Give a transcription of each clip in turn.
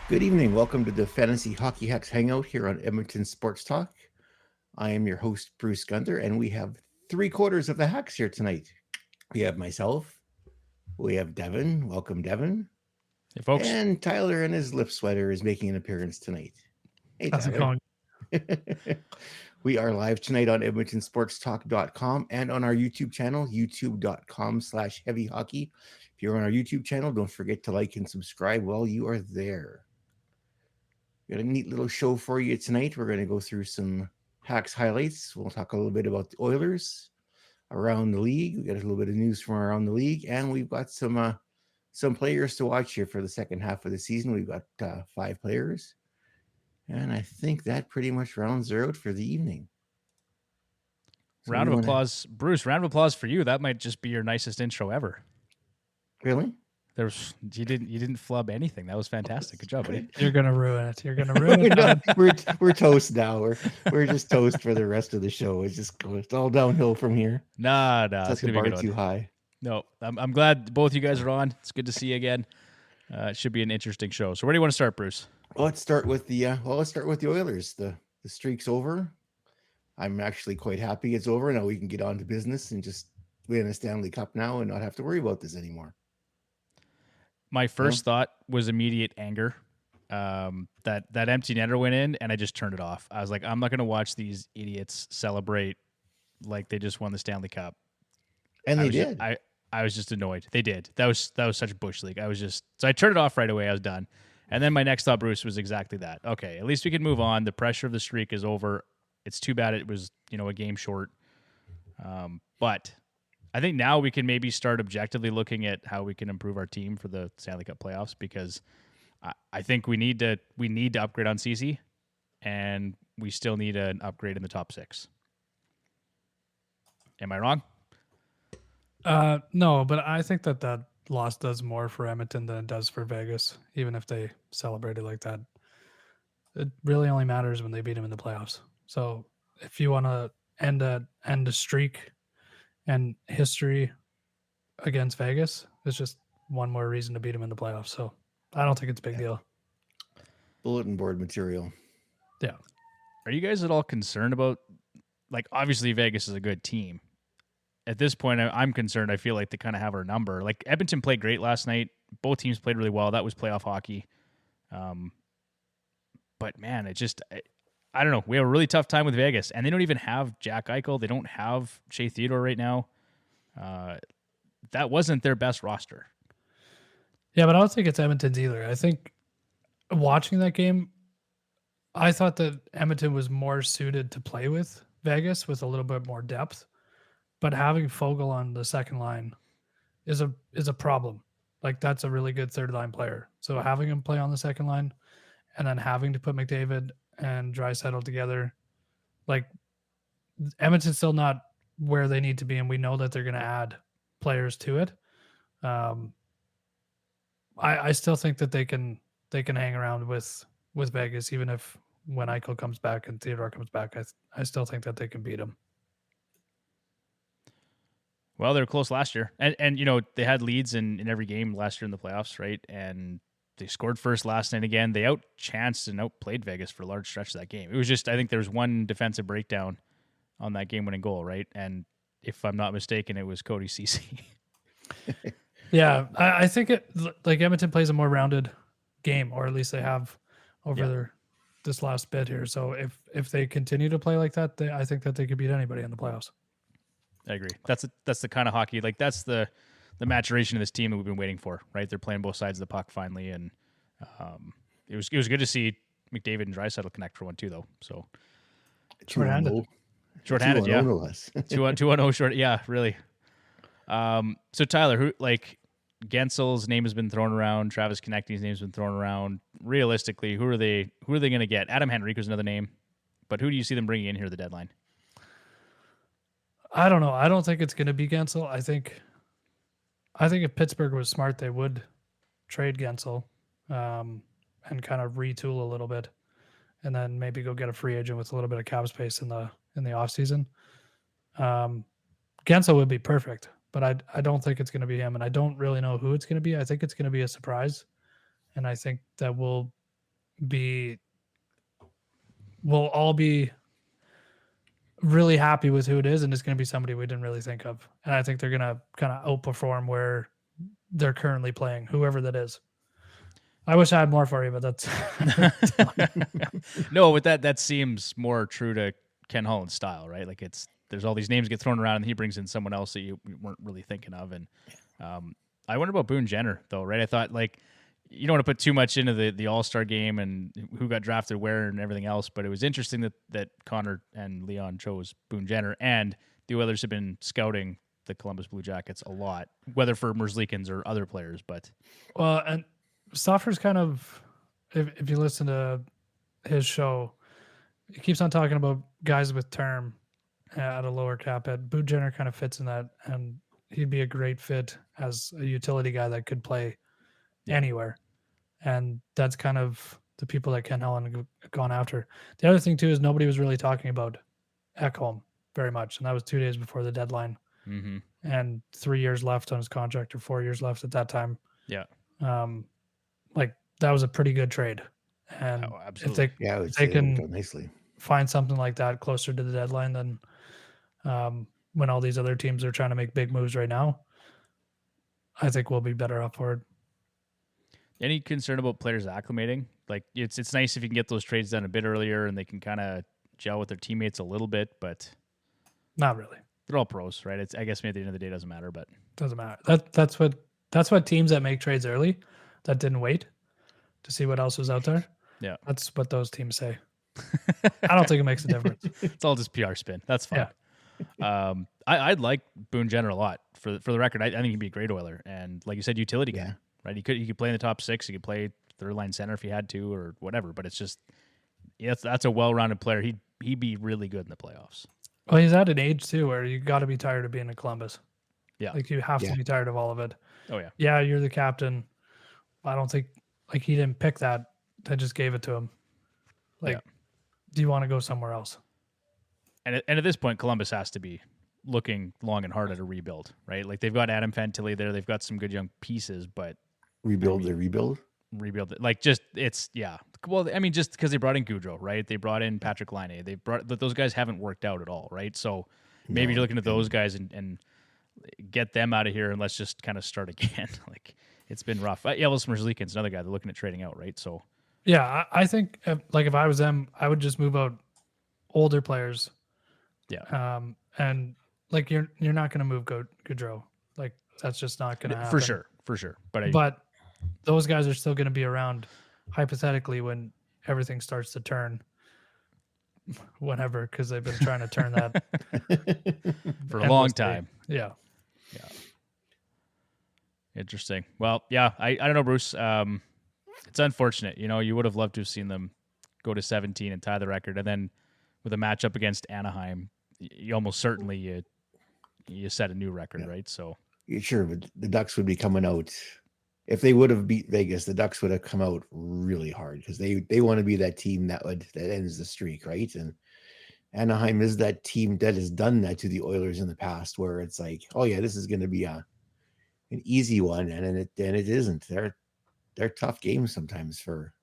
Good evening. Welcome to the Fantasy Hockey Hacks Hangout here on Edmonton Sports Talk. I am your host, Bruce Gunther, and we have 3/4 of the hacks here tonight. We have myself, we have Devon. Welcome, Devon. Hey, folks. And Tyler in his lip sweater is making an appearance tonight. Hey, How's it Tyler. going? We are live tonight on EdmontonSportsTalk.com and on our YouTube channel, youtube.com/heavyhockey. If you're on our YouTube channel, don't forget to like and subscribe while you are there. We got a neat little show for you tonight. We're going to go through some hacks highlights. We'll talk a little bit about the Oilers around the league. We got a little bit of news from around the league, and we've got some players to watch here for the second half of the season. We've got 5 players, and I think that pretty much rounds her out for the evening. So round of applause, Bruce. Round of applause for you. That might just be your nicest intro ever. Really? You didn't flub anything. That was fantastic. Good job, buddy. You're gonna ruin it. You're gonna ruin it. We're toast now. We're just toast for the rest of the show. It's all downhill from here. Nah. It's gonna be too high. No, I'm glad both you guys are on. It's good to see you again. It should be an interesting show. So where do you want to start, Bruce? Well, let's start with the Oilers. The streak's over. I'm actually quite happy it's over. Now we can get on to business and just win a Stanley Cup now and not have to worry about this anymore. My first thought was immediate anger. That empty netter went in, and I just turned it off. I was like, I'm not going to watch these idiots celebrate like they just won the Stanley Cup. And they did. I was just annoyed. They did. That was such bush league. So I turned it off right away. I was done. And then my next thought, Bruce, was exactly that. Okay, at least we can move on. The pressure of the streak is over. It's too bad it was, a game short. But I think now we can maybe start objectively looking at how we can improve our team for the Stanley Cup playoffs, because I think we need to upgrade on CC, and we still need an upgrade in the top 6. Am I wrong? No, but I think that loss does more for Edmonton than it does for Vegas, even if they celebrated like that. It really only matters when they beat them in the playoffs. So if you want to end a streak and history against Vegas, it's just one more reason to beat them in the playoffs. So I don't think it's a big deal. Bulletin board material. Yeah. Are you guys at all concerned about, obviously Vegas is a good team. At this point, I'm concerned. I feel like they kind of have our number. Like, Edmonton played great last night. Both teams played really well. That was playoff hockey. But man, I don't know. We have a really tough time with Vegas, and they don't even have Jack Eichel. They don't have Shea Theodore right now. That wasn't their best roster. Yeah, but I don't think it's Edmonton's either. I think watching that game, I thought that Edmonton was more suited to play with Vegas with a little bit more depth. But having Fogle on the second line is a problem. Like, that's a really good third line player. So having him play on the second line and then having to put McDavid and Draisaitl together, like, Edmonton's still not where they need to be, and we know that they're going to add players to it. I still think that they can hang around with Vegas, even if when Eichel comes back and Theodore comes back, I still think that they can beat him. Well, they were close last year. And they had leads in every game last year in the playoffs, right? And they scored first last night again. They outchanced and outplayed Vegas for large stretches of that game. It was just, I think there was one defensive breakdown on that game-winning goal, right? And if I'm not mistaken, it was Cody Ceci. Yeah, I think Edmonton plays a more rounded game, or at least they have over this last bit here. So if they continue to play like that, I think that they could beat anybody in the playoffs. I agree. That's the kind of hockey, that's the maturation of this team that we've been waiting for, right? They're playing both sides of the puck finally, and it was good to see McDavid and Draisaitl connect for one too, though. So shorthanded, yeah, 2-1-0 short, yeah, really. So Tyler, who Gensel's name has been thrown around, Travis Konecny's name's been thrown around. Realistically, who are they going to get? Adam Henrique was another name, but who do you see them bringing in here at the deadline? I don't know. I don't think it's going to be Guentzel. I think if Pittsburgh was smart, they would trade Guentzel and kind of retool a little bit, and then maybe go get a free agent with a little bit of cap space in the offseason. Guentzel would be perfect, but I don't think it's going to be him, and I don't really know who it's going to be. I think it's going to be a surprise, and I think that we'll we'll all be really happy with who it is, and it's going to be somebody we didn't really think of. And I think they're going to kind of outperform where they're currently playing, whoever that is. I wish I had more for you, but that's No, with that seems more true to Ken Holland's style, right? Like there's all these names get thrown around, and he brings in someone else that you weren't really thinking of. And I wonder about Boone Jenner though, right? I thought like you don't want to put too much into the All-Star game and who got drafted where and everything else, but it was interesting that Connor and Leon chose Boone Jenner, and the Oilers have been scouting the Columbus Blue Jackets a lot, whether for Merzlikins or other players. But well, and Stoffer's kind of, if you listen to his show, he keeps on talking about guys with term at a lower cap hit. Boone Jenner kind of fits in that, and he'd be a great fit as a utility guy that could play anywhere. And that's kind of the people that Ken Holland have gone after. The other thing too is nobody was really talking about Ekholm very much, and that was 2 days before the deadline. mm-hmm. And 3 years left on his contract, or 4 years left at that time. Yeah. Like that was a pretty good trade. And if they can nicely find something like that closer to the deadline, then when all these other teams are trying to make big moves right now, I think we'll be better off for it. Any concern about players acclimating? Like it's nice if you can get those trades done a bit earlier and they can kind of gel with their teammates a little bit, but not really. They're all pros, right? I guess maybe at the end of the day it doesn't matter, but doesn't matter. That's what teams that make trades early that didn't wait to see what else was out there. Yeah, that's what those teams say. I don't think it makes a difference. It's all just PR spin. That's fine. Yeah. I'd like Boone Jenner a lot. For the record, I think he'd be a great Oiler, and like you said, utility guy. Right? He could play in the top six. He could play third line center if he had to, or whatever. But it's just, that's a well-rounded player. He'd be really good in the playoffs. Well, he's at an age too where you got to be tired of being in Columbus. Yeah, like you have to be tired of all of it. Oh yeah. Yeah, you're the captain. I don't think like he didn't pick that. They just gave it to him. Like, do you want to go somewhere else? And at this point, Columbus has to be looking long and hard at a rebuild, right? Like they've got Adam Fantilli there. They've got some good young pieces, but rebuild. Like just well, I mean, just because they brought in Goudreau, right? They brought in Patrick Laine. But those guys haven't worked out at all, right? So maybe you're looking at those guys and get them out of here, and let's just kind of start again. Like it's been rough. Elvis Merzlikins, another guy they're looking at trading out, right? So yeah, I think if I was them, I would just move out older players. Yeah. And like you're not going to move Goudreau. Like that's just not going to happen. For sure. But those guys are still going to be around hypothetically when everything starts to turn, whenever, because they've been trying to turn that for a long time. Yeah. Interesting. Well, yeah, I don't know, Bruce. It's unfortunate. You would have loved to have seen them go to 17 and tie the record, and then with a matchup against Anaheim, you almost certainly you set a new record, right? So sure, but the Ducks would be coming out. If they would have beat Vegas, the Ducks would have come out really hard because they want to be that team that ends the streak, right? And Anaheim is that team that has done that to the Oilers in the past, where it's like, oh yeah, this is going to be an easy one, and it isn't. They're tough games sometimes for.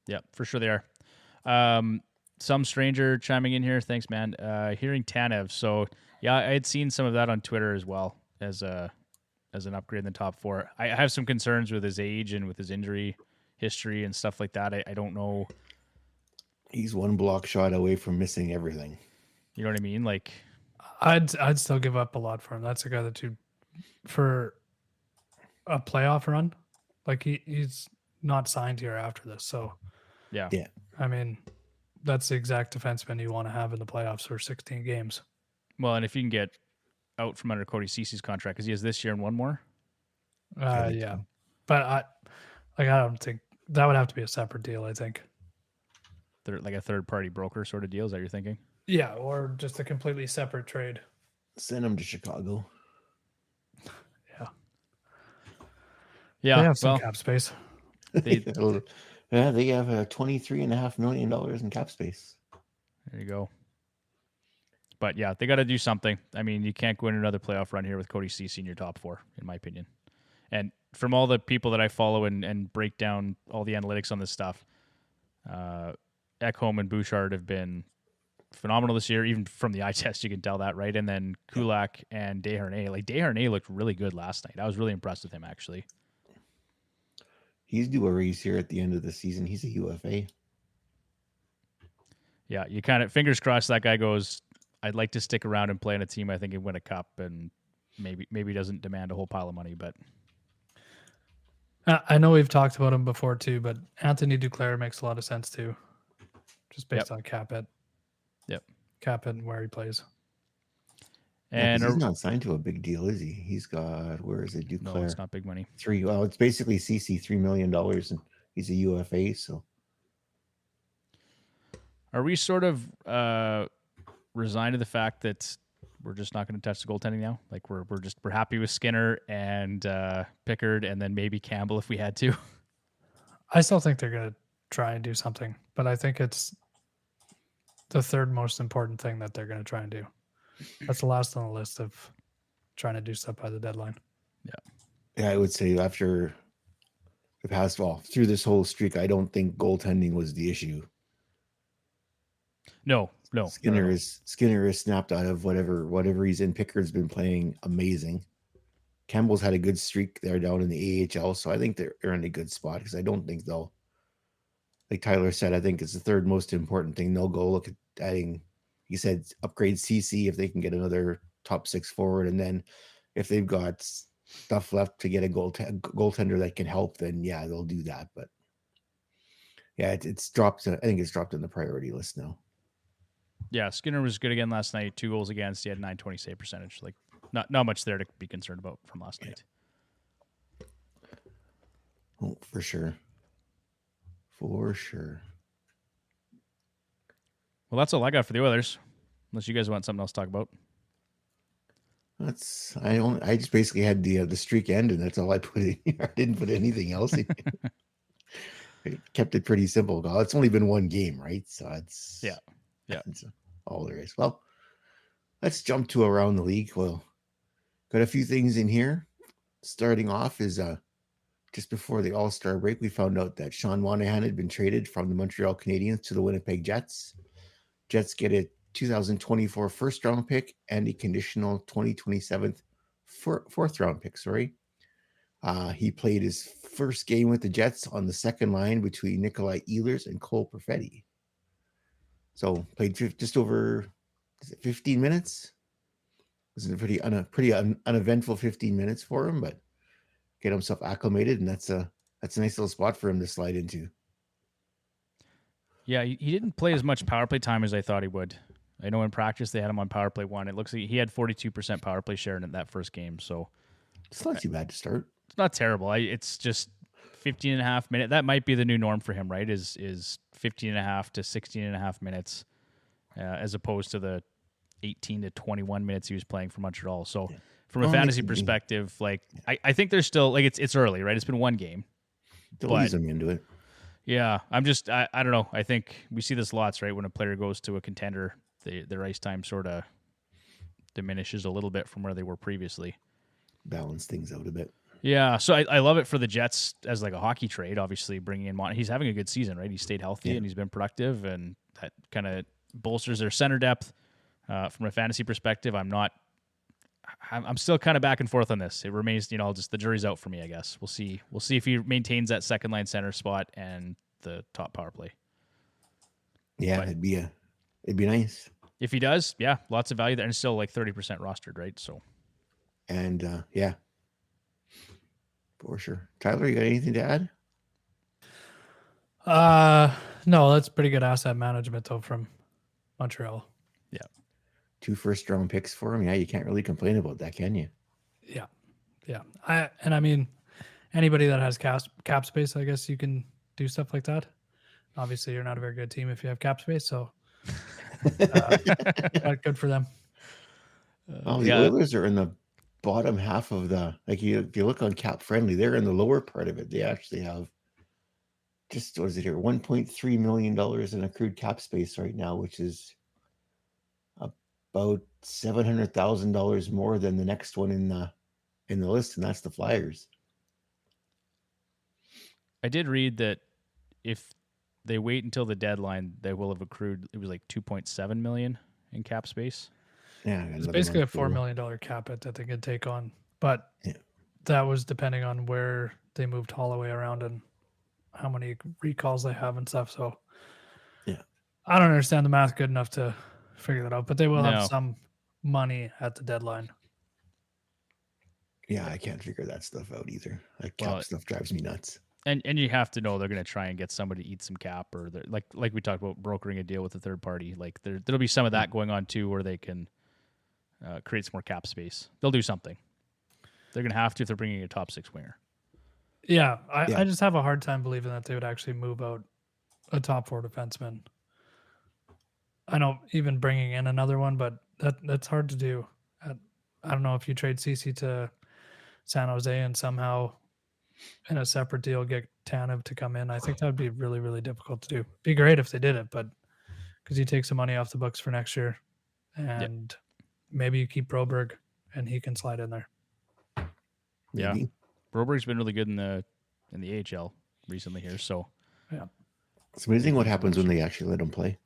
Yeah, for sure they are. Some stranger chiming in here. Thanks, man. Hearing Tanev. So yeah, I had seen some of that on Twitter as well as an upgrade in the top four. I have some concerns with his age and with his injury history and stuff like that. I don't know. He's one block shot away from missing everything. You know what I mean? Like, I'd still give up a lot for him. That's a guy that for a playoff run, like he's not signed here after this. So yeah. I mean, that's the exact defenseman you want to have in the playoffs for 16 games. Well, and if you can get out from under Cody Cece's contract, because he has this year and one more. Yeah, but I don't think that would have to be a separate deal. I think like a third party broker sort of deal. Is that what you're thinking? Yeah, or just a completely separate trade. Send him to Chicago. Yeah, they have some cap space. They have $23.5 million in cap space. There you go. But yeah, they got to do something. I mean, you can't go in another playoff run here with Cody Cece in your top four, in my opinion. And from all the people that I follow and break down all the analytics on this stuff, Ekholm and Bouchard have been phenomenal this year. Even from the eye test, you can tell that, right? And then Kulak and Desharnais. Like Desharnais looked really good last night. I was really impressed with him, actually. He's due a raise here at the end of the season. He's a UFA. Yeah, you kind of fingers crossed that guy goes, I'd like to stick around and play on a team I think can win a cup, and maybe doesn't demand a whole pile of money, but I know we've talked about him before too, but Anthony Duclair makes a lot of sense too, just based on cap hit. Yep. Cap hit and where he plays. And he's not signed to a big deal, is he? He's got, where is it? Duclair. No, it's not big money. Well, it's basically CC $3 million, and he's a UFA. So, are we sort of resigned to the fact that we're just not going to touch the goaltending now? Like we're happy with Skinner and Pickard, and then maybe Campbell if we had to. I still think they're going to try and do something, but I think it's the third most important thing that they're going to try and do. That's the last on the list of trying to do stuff by the deadline. Yeah, I would say after the past, through this whole streak, I don't think goaltending was the issue. No. Skinner is snapped out of whatever he's in. Pickard's been playing amazing. Campbell's had a good streak there down in the AHL, so I think they're in a good spot because I don't think they'll, like Tyler said, I think it's the third most important thing. They'll go look at adding, he said, upgrade CC if they can get another top 6 forward, and then if they've got stuff left to get a goaltender that can help, then yeah, they'll do that. But yeah, it's dropped. I think it's dropped on the priority list now. Yeah, Skinner was good again last night. 2 goals against. He had .920 save percentage. Like not much there to be concerned about from last night. Oh, for sure. For sure. Well, that's all I got for the Oilers. Unless you guys want something else to talk about. I just basically had the streak end, and that's all I put in here. I didn't put anything else in. I kept it pretty simple. It's only been one game, right? So it's that's all there is. Well, let's jump to around the league. Well, got a few things in here. Starting off is just before the All-Star break, we found out that Sean Monahan had been traded from the Montreal Canadiens to the Winnipeg Jets. Jets get a 2024 first-round pick and a conditional 2027 fourth-round pick. He played his first game with the Jets on the second line between Nikolai Ehlers and Cole Perfetti. So played just over 15 minutes. It was a pretty uneventful 15 minutes for him, but get himself acclimated, and that's a nice little spot for him to slide into. Yeah, he didn't play as much power play time as I thought he would. I know in practice they had him on power play 1. It looks like he had 42% power play share in that first game, so it's not too bad to start. It's not terrible. It's just 15 and a half minutes. That might be the new norm for him, right? Is 15 and a half to 16 and a half minutes as opposed to the 18 to 21 minutes he was playing for Montreal. So from a fantasy perspective, like I think there's still, like, it's early, right? It's been one game. They'll ease him into it. Yeah, I don't know. I think we see this lots, right? When a player goes to a contender, their ice time sort of diminishes a little bit from where they were previously. Balance things out a bit. Yeah, so I love it for the Jets as like a hockey trade, obviously bringing in Monahan. He's having a good season, right? He stayed healthy and he's been productive, and that kind of bolsters their center depth. From a fantasy perspective, I'm still kind of back and forth on this. It remains, just the jury's out for me, I guess. We'll see if he maintains that second line center spot and the top power play. Yeah, but it'd be nice. If he does, yeah, lots of value there, and still like 30% rostered, right? So, and yeah, for sure. Tyler, you got anything to add? No, that's pretty good asset management though from Montreal. Yeah. 2 first-round picks for him. Yeah, you can't really complain about that, can you? Yeah. I mean, anybody that has cap space, I guess you can do stuff like that. Obviously, you're not a very good team if you have cap space, so good for them. The Oilers are in the bottom half of if you look on Cap Friendly, they're in the lower part of it. They actually have just, what is it here, $1.3 million in accrued cap space right now, which is about $700,000 more than the next one in the list, and that's the Flyers. I did read that if they wait until the deadline, they will have accrued. It was like 2.7 million in cap space. Yeah, It's basically a $4 million cap hit that they could take on, but that was depending on where they moved Holloway around and how many recalls they have and stuff. So yeah, I don't understand the math good enough to figure that out, but they will have No. some money at the deadline. Yeah, I can't figure that stuff out either. That cap Well, stuff drives me nuts. And you have to know they're going to try and get somebody to eat some cap, or like we talked about brokering a deal with a third party. Like there'll be some of that going on too, where they can create some more cap space. They'll do something. They're going to have to if they're bringing a top 6 winger. Yeah, I just have a hard time believing that they would actually move out a top 4 defenseman. I know even bringing in another one, but that's hard to do. I don't know if you trade CC to San Jose and somehow in a separate deal get Tanev to come in. I think that would be really, really difficult to do. Be great if they did it, but because you take some money off the books for next year and maybe you keep Broberg and he can slide in there. Maybe. Yeah. Broberg's been really good in the AHL recently here, so yeah. It's amazing what happens when they actually let him play.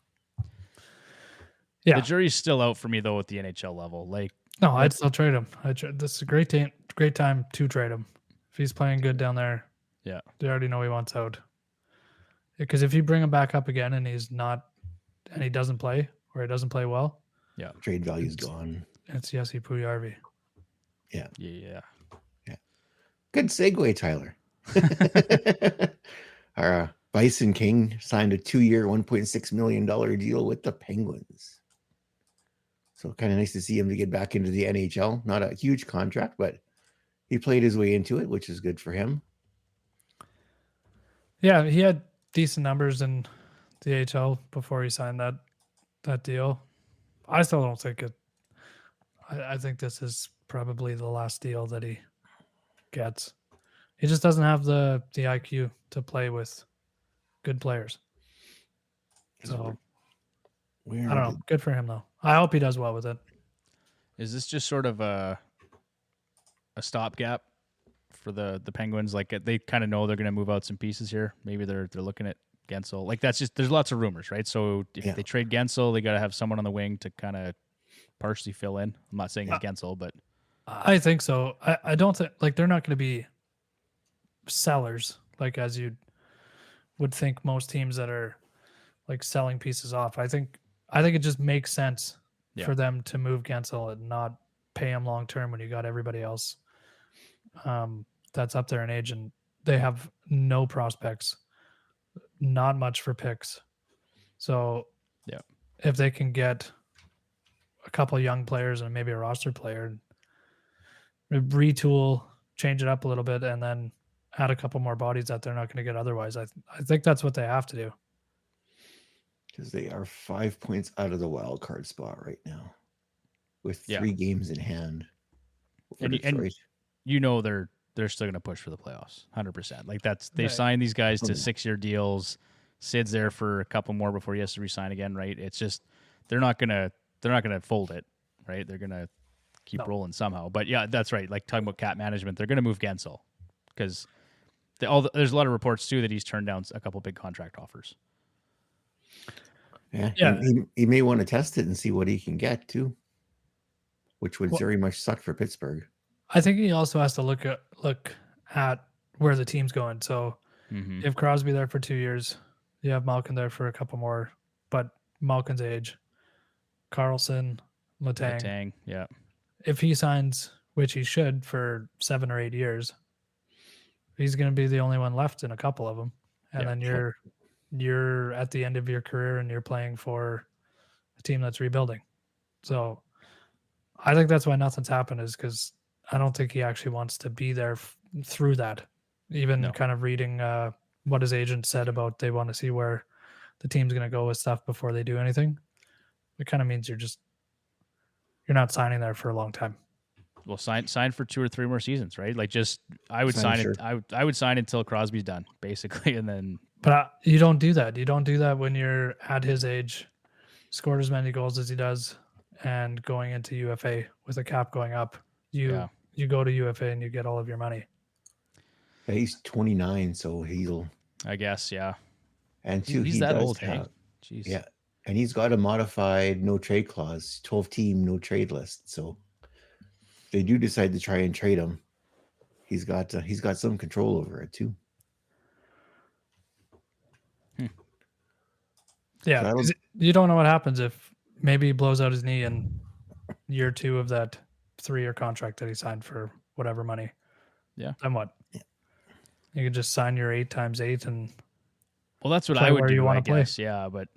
Yeah. The jury's still out for me though at the NHL level. Like, no, I'd still trade him. This is a great time to trade him. If he's playing good down there, yeah, they already know he wants out. Because if you bring him back up again and he doesn't play or he doesn't play well, yeah, trade value's gone. It's Jesse Puljujarvi. Yeah. Good segue, Tyler. Our Bison King signed a 2-year, $1.6 million deal with the Penguins. So kind of nice to see him to get back into the NHL. Not a huge contract, but he played his way into it, which is good for him. Yeah, he had decent numbers in the AHL before he signed that deal. I still don't think it. I think this is probably the last deal that he gets. He just doesn't have the IQ to play with good players. So I don't know. Good for him though. I hope he does well with it. Is this just sort of a stopgap for the Penguins? Like they kind of know they're going to move out some pieces here. Maybe they're looking at Gensel. Like that's just there's lots of rumors, right? So if they trade Gensel, they got to have someone on the wing to kind of partially fill in. I'm not saying it's Gensel, but I think so. I don't think like they're not going to be sellers like as you would think most teams that are like selling pieces off. I think it just makes sense for them to move Gensel and not pay him long term when you got everybody else that's up there in age and they have no prospects, not much for picks. So if they can get a couple of young players and maybe a roster player, retool, change it up a little bit, and then add a couple more bodies that they're not going to get otherwise. I think that's what they have to do. Because they are 5 points out of the wild card spot right now with 3 games in hand. And you know they're still going to push for the playoffs, 100%. Like they've signed these guys to 6-year deals. Sid's there for a couple more before he has to resign again, right? It's just they're not gonna fold it, right? They're gonna keep rolling somehow. But yeah, that's right. Like talking about cap management, they're gonna move Gensel because there's a lot of reports too that he's turned down a couple big contract offers. Yeah. He may want to test it and see what he can get too, which would very much suck for Pittsburgh. I think he also has to look at where the team's going. So if Crosby there for 2 years, you have Malkin there for a couple more, but Malkin's age, Carlson, Letang. Yeah. If he signs, which he should, for 7 or 8 years, he's going to be the only one left in a couple of them. And then you're at the end of your career and you're playing for a team that's rebuilding. So I think that's why nothing's happened is because I don't think he actually wants to be there through that. Even kind of reading what his agent said about they want to see where the team's going to go with stuff before they do anything. It kind of means you're not signing there for a long time. Well, sign for 2 or 3 more seasons, right? Like I would sign it. I would sign until Crosby's done, basically, and then. But you don't do that. You don't do that when you're at his age, scored as many goals as he does, and going into UFA with a cap going up. You go to UFA and you get all of your money. He's 29, so he'll. I guess, yeah. And two, He's he that does old, hey? have. Jeez. Yeah, and he's got a modified no trade clause, 12-team no trade list. So if they do decide to try and trade him, he's got some control over it too. Yeah, So 'cause you don't know what happens if maybe he blows out his knee in year 2 of that 3-year contract that he signed for whatever money. Yeah. Then what? You could just sign your 8 times 8 and Well, that's what play I would where you do, I wanna play. guess. Yeah, but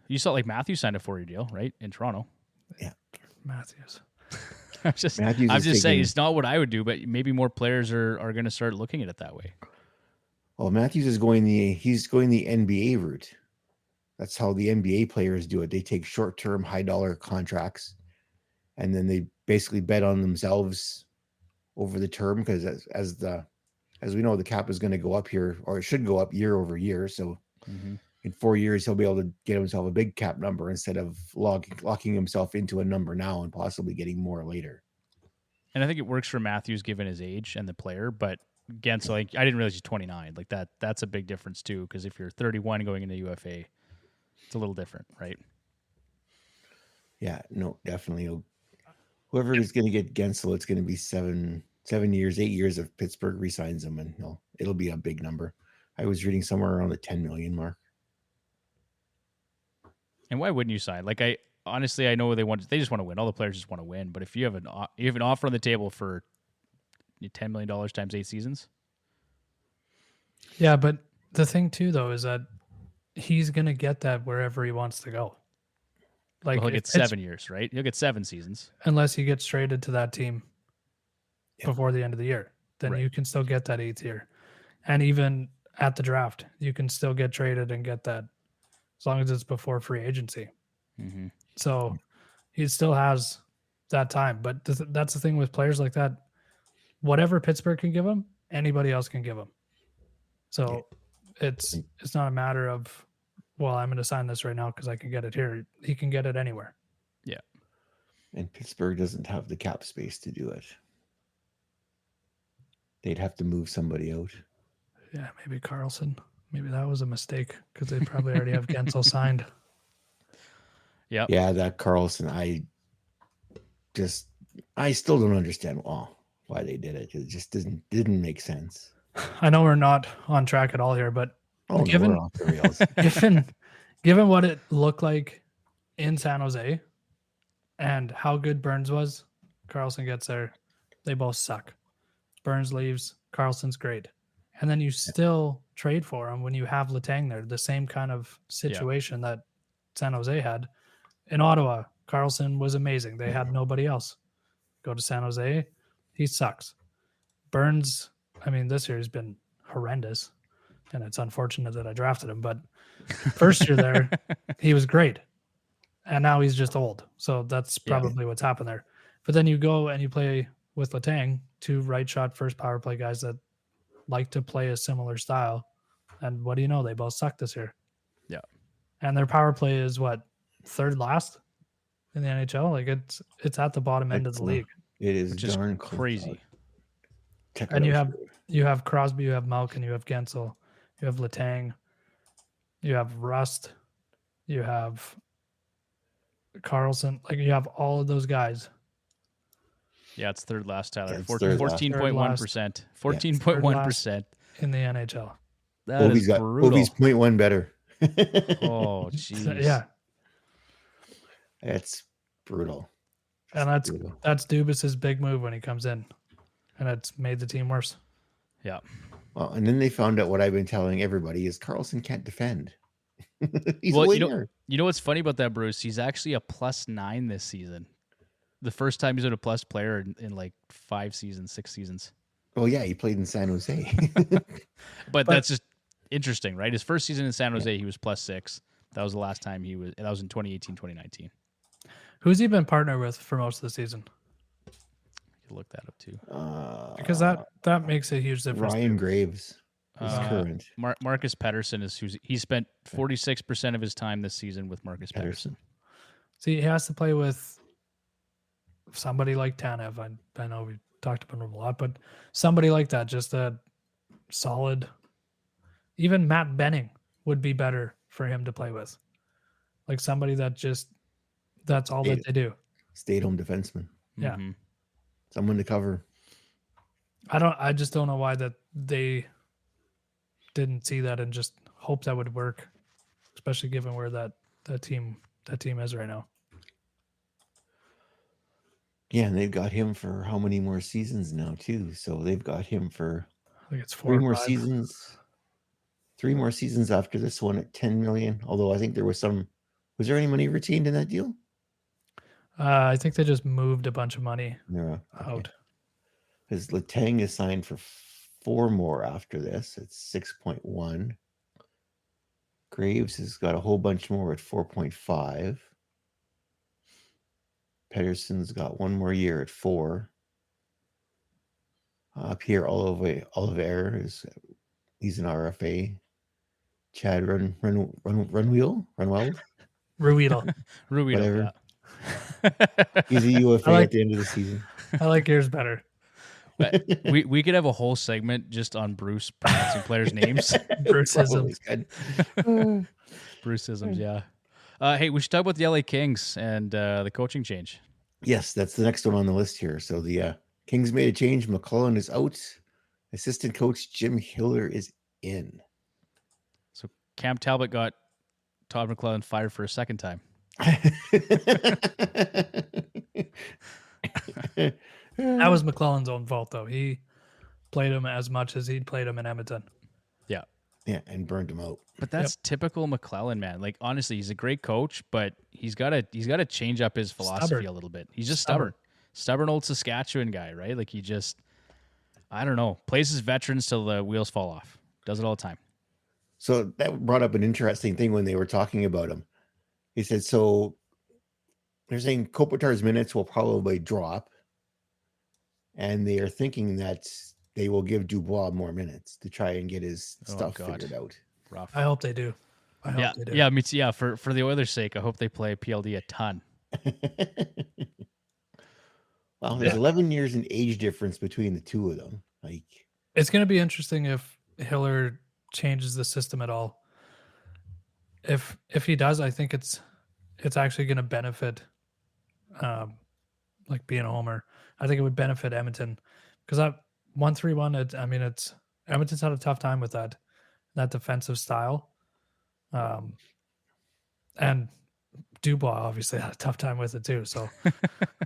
you saw like Matthews signed a 4-year deal, right? In Toronto. yeah, Matthews. I'm just Matthews I'm is just saying taking- it's not what I would do, but maybe more players are going to start looking at it that way. Well, Matthews is going the NBA route. That's how the NBA players do it. They take short-term, high-dollar contracts, and then they basically bet on themselves over the term because as we know, the cap is going to go up here, or it should go up year over year. So in 4 years, he'll be able to get himself a big cap number instead of locking himself into a number now and possibly getting more later. And I think it works for Matthews given his age and the player, but Gensel, like, I didn't realize he's 29. Like that's a big difference too, because if you're 31 going into UFA, it's a little different, right? Yeah, no, definitely. Whoever is going to get Gensel, it's going to be 7 years, 8 years if Pittsburgh re-signs him, and it'll be a big number. I was reading somewhere around the 10 million mark. And why wouldn't you sign? Like I know they just want to win. All the players just want to win. But if you have an offer on the table for $10 million times 8 seasons, Yeah, but the thing too though is that he's gonna get that wherever he wants to go. Like he'll if get 7 years, right? He'll get 7 seasons. unless he gets traded to that team Yeah. before the end of the year, then Right. you can still get that 8th year. And even at the draft, you can still get traded and get that as long as it's before free agency. Mm-hmm. So he still has that time. But that's the thing with players like that. Whatever Pittsburgh can give him, anybody else can give him. So it's not a matter of, well, I'm going to sign this right now because I can get it here. He can get it anywhere. Yeah. And Pittsburgh doesn't have the cap space to do it. They'd have to move somebody out. Yeah, maybe Carlson. Maybe that was a mistake because they probably already have Gensel signed. Yeah. Yeah, that Carlson, I still don't understand why they did it. It just didn't make sense. I know we're not on track at all here, but given we're off the rails. given what it looked like in San Jose and how good Burns was, Carlson gets there. They both suck. Burns leaves. Carlson's great. And then you still trade for him when you have Letang there. The same kind of situation that San Jose had. In Ottawa, Carlson was amazing. They had nobody else. Go to San Jose, he sucks. Burns, I mean, this year has been horrendous. And it's unfortunate that I drafted him. But first year there, he was great. And now he's just old. So that's probably what's happened there. But then you go and you play with Letang, 2 right shot first power play guys that like to play a similar style. And what do you know? They both suck this year. Yeah. And their power play is what, 3rd last in the NHL? Like it's at the bottom end of the league. It is Which is darn crazy. And you have Crosby, you have Malkin, you have Gensel, you have Letang, you have Rust, you have Carlson. Like you have all of those guys. Yeah, it's 3rd last, Tyler. Yeah, it's third last. 14.1%. 14.1% in the NHL. That is brutal. Ovi's 0.1 better. Oh, jeez. Yeah. That's brutal. And that's Dubas's big move when he comes in. And it's made the team worse. Yeah. Well, and then they found out what I've been telling everybody is Carlson can't defend. He's a Well, winger. you know what's funny about that, Bruce? He's actually a +9 this season. The first time he's been a plus player in like 5 seasons, 6 seasons. Oh yeah, he played in San Jose. But that's just interesting, right? His first season in San Jose, he was +6. That was the last time that was in 2018, 2019. Who's he been partnered with for most of the season? You can look that up too. Because that makes a huge difference. Ryan Graves is current. Marcus Pettersson he spent 46% of his time this season with Marcus Pettersson. See, he has to play with somebody like Tanev. I know we talked about him a lot, but somebody like that, just a solid. Even Matt Benning would be better for him to play with. Like somebody that's all that they do. Stay-at-home defenseman. Yeah. Mm-hmm. Someone to cover. I just don't know why that they didn't see that and just hope that would work, especially given where that team is right now. Yeah, and they've got him for how many more seasons now too? So they've got him for I think it's 4 three or more 5. seasons. 3 more seasons after this one at 10 million. Although I think there was there any money retained in that deal? I think they just moved a bunch of money No. out. Because Letang is signed for 4 more after this. It's 6.1. Graves has got a whole bunch more at 4.5. Pedersen's got 1 more year at 4. Pierre Olivier he's an RFA. Chad Runwell, Ruedel. whatever. Yeah. He's a UFA I like- at the end of the season. I like yours better. But we could have a whole segment just on Bruce pronouncing players' names. Bruceism. Good. Bruceisms, yeah. Hey, we should talk about the LA Kings and the coaching change. Yes, that's the next one on the list here. So the Kings made a change. McLellan is out. Assistant coach Jim Hiller is in. So Cam Talbot got Todd McLellan fired for a second time. That was McLellan's own fault, though. He played him as much as he'd played him in Edmonton. Yeah. Yeah, and burned him out. But that's typical McLellan, man. Like honestly, he's a great coach, but he's got to change up his philosophy Stubborn. a little bit. He's just stubborn old Saskatchewan guy, right? Like he just, I don't know, plays his veterans till the wheels fall off. Does it all the time. So that brought up an interesting thing when they were talking about him. He said, so they're saying Kopitar's minutes will probably drop, and they are thinking that they will give Dubois more minutes to try and get his stuff figured out. Rough. I hope they do. I hope they do. Yeah, me too. Yeah, for the Oilers' sake, I hope they play PLD a ton. Well, there's 11 years in age difference between the two of them. Like, It's going to be interesting if Hiller changes the system at all. If he does, I think it's actually going to benefit, like being a homer. I think it would benefit Edmonton because that 1-3-1. It's Edmonton's had a tough time with that defensive style, and Dubois obviously had a tough time with it too. So,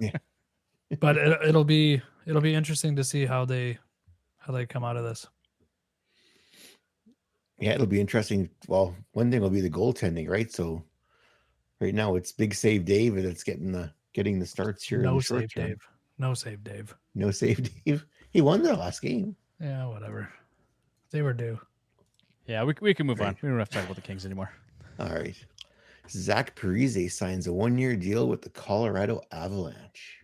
Yeah. But it'll be interesting to see how they come out of this. yeah, it'll be interesting. Well, one thing will be the goaltending, right? So right now it's Big Save Dave that's getting the starts here. in the short term. No save Dave. No save Dave. He won the last game. Yeah, whatever. They were due. Yeah, we can move on. We don't have to talk about the Kings anymore. All right. Zach Parise signs a 1-year deal with the Colorado Avalanche.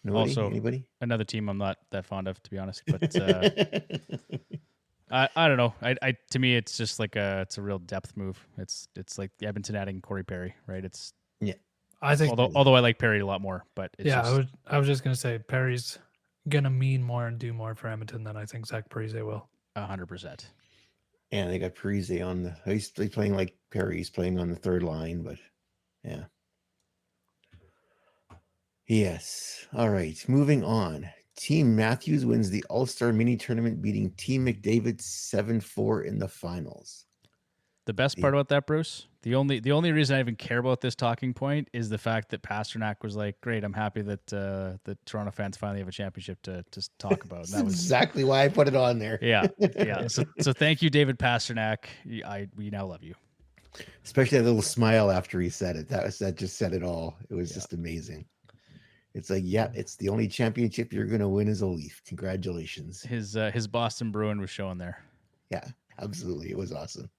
Nobody? Also, Anybody? Another team I'm not that fond of, to be honest. But I don't know. I to me, it's just like it's a real depth move. It's like Edmonton adding Corey Perry, right? It's I think. although I like Perry a lot more, but it's just, I was just gonna say Perry's gonna mean more and do more for Edmonton than I think Zach Parise will. 100%. And they got Parise on the. He's playing like Perry's playing on the third line, but yeah. Yes. All right. Moving on. Team Matthews wins the All-Star Mini Tournament, beating Team McDavid 7-4 in the finals. The best part about that, Bruce, the only reason I even care about this talking point is the fact that Pasternak was like, "Great, I'm happy that the Toronto fans finally have a championship to talk about." That's exactly why I put it on there. Yeah. So thank you, David Pasternak. We now love you. Especially that little smile after he said it. That just said it all. It was just amazing. It's like, yeah, it's the only championship you're going to win as a Leaf. Congratulations. His Boston Bruin was showing there. Yeah, absolutely. It was awesome.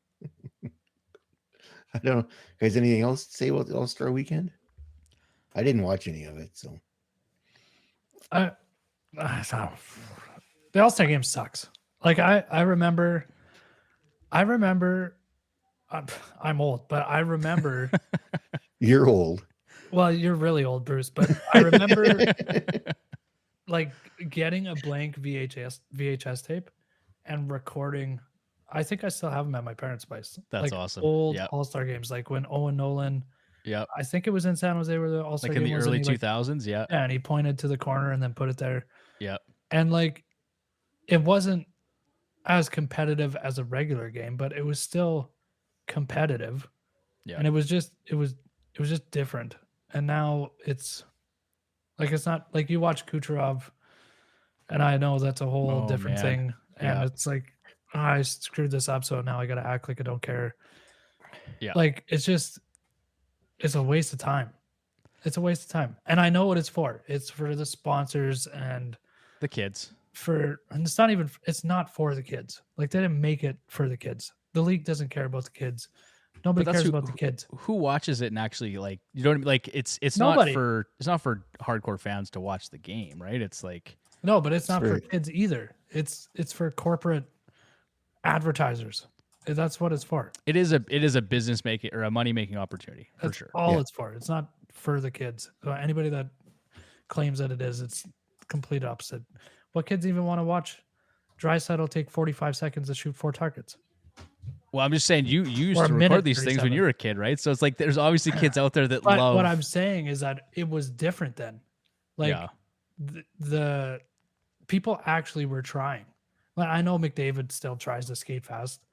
I don't know. Guys, anything else to say about the All-Star weekend? I didn't watch any of it, so. The All-Star game sucks. Like I remember I'm old, but I remember You're old. well, you're really old, Bruce, but I remember like getting a blank VHS tape and recording. I think I still have them at my parents' place. That's like awesome. Old Yep. All-Star games, like when Owen Nolan. Yep. I think it was in San Jose where the All-Star Like in game the was. early And he, like, 2000s. Yeah. yeah, and he pointed to the corner and then put it there. Yep. And like, it wasn't as competitive as a regular game, but it was still competitive. Yeah. And it was just different. And now it's like, it's not like you watch Kucherov, and I know that's a whole Oh, different man. thing. And Yeah. it's like, oh, I screwed this up, so now I got to act like I don't care. Yeah. Like, it's a waste of time. It's a waste of time. And I know what it's for. It's for the sponsors and The kids. and it's not for the kids. Like, they didn't make it for the kids. The league doesn't care about the kids. Nobody But that's cares about the kids. Who watches it and actually, like, you know what I mean? Like, it's Nobody. not for hardcore fans to watch the game, right? It's like, No, but it's not for Right. kids either. It's for corporate advertisers. That's what it's for. it is a business making or a money making opportunity for That's sure. all Yeah. it's for. It's not for the kids. So anybody that claims that it is, it's complete opposite. What kids even want to watch? Drysdale will take 45 seconds to shoot 4 targets. Well, I'm just saying you used Or a to minute record these things when 37. you were a kid, right? So it's like there's obviously kids out there that But love. what I'm saying is that it was different then. Like, yeah, the people actually were trying. Like, I know McDavid still tries to skate fast,